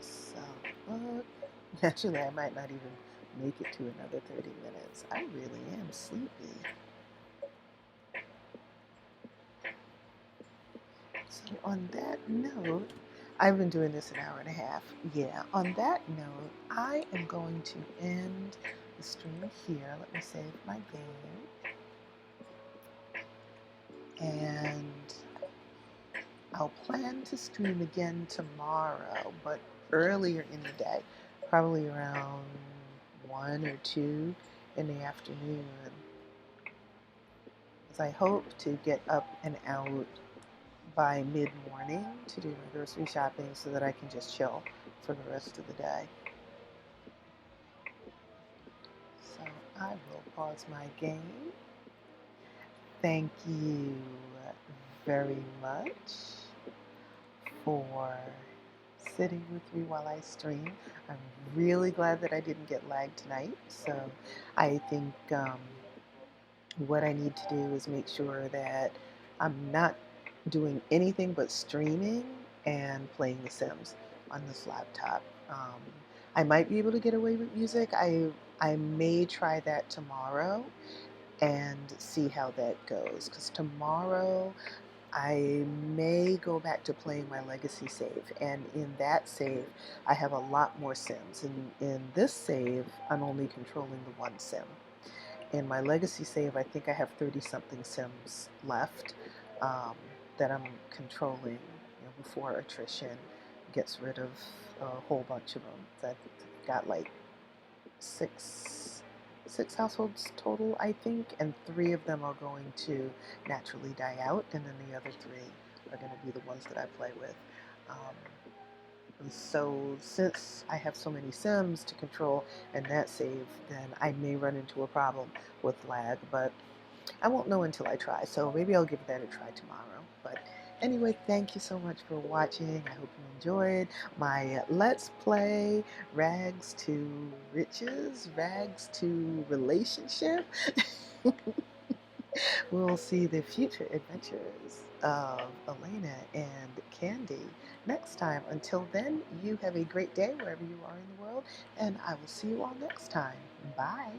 So, actually, I might not even make it to another 30 minutes. I really am sleepy. So on that note, I've been doing this an hour and a half. Yeah, on that note, I am going to end the stream here. Let me save my game. And I'll plan to stream again tomorrow, but earlier in the day, probably around 1 or 2 in the afternoon, as I hope to get up and out by mid-morning to do my grocery shopping so that I can just chill for the rest of the day. So I will pause my game. Thank you very much for sitting with me while I stream. I'm really glad that I didn't get lagged tonight. So I think what I need to do is make sure that I'm not doing anything but streaming and playing The Sims on this laptop. I might be able to get away with music. I may try that tomorrow and see how that goes, because tomorrow I may go back to playing my legacy save, and in that save I have a lot more Sims. In this save I'm only controlling the one Sim. In my legacy save I think I have 30 something Sims left, um, that I'm controlling, before attrition gets rid of a whole bunch of them. I've got like six households total, I think, and 3 of them are going to naturally die out, and then the other 3 are going to be the ones that I play with. And so since I have so many Sims to control in that save, then I may run into a problem with lag, but I won't know until I try, so maybe I'll give that a try tomorrow. But anyway, thank you so much for watching. I hope you enjoyed my Let's Play Rags to Riches, Rags to Relationship. We'll see the future adventures of Alanna and Candy next time. Until then, you have a great day wherever you are in the world, and I will see you all next time. Bye.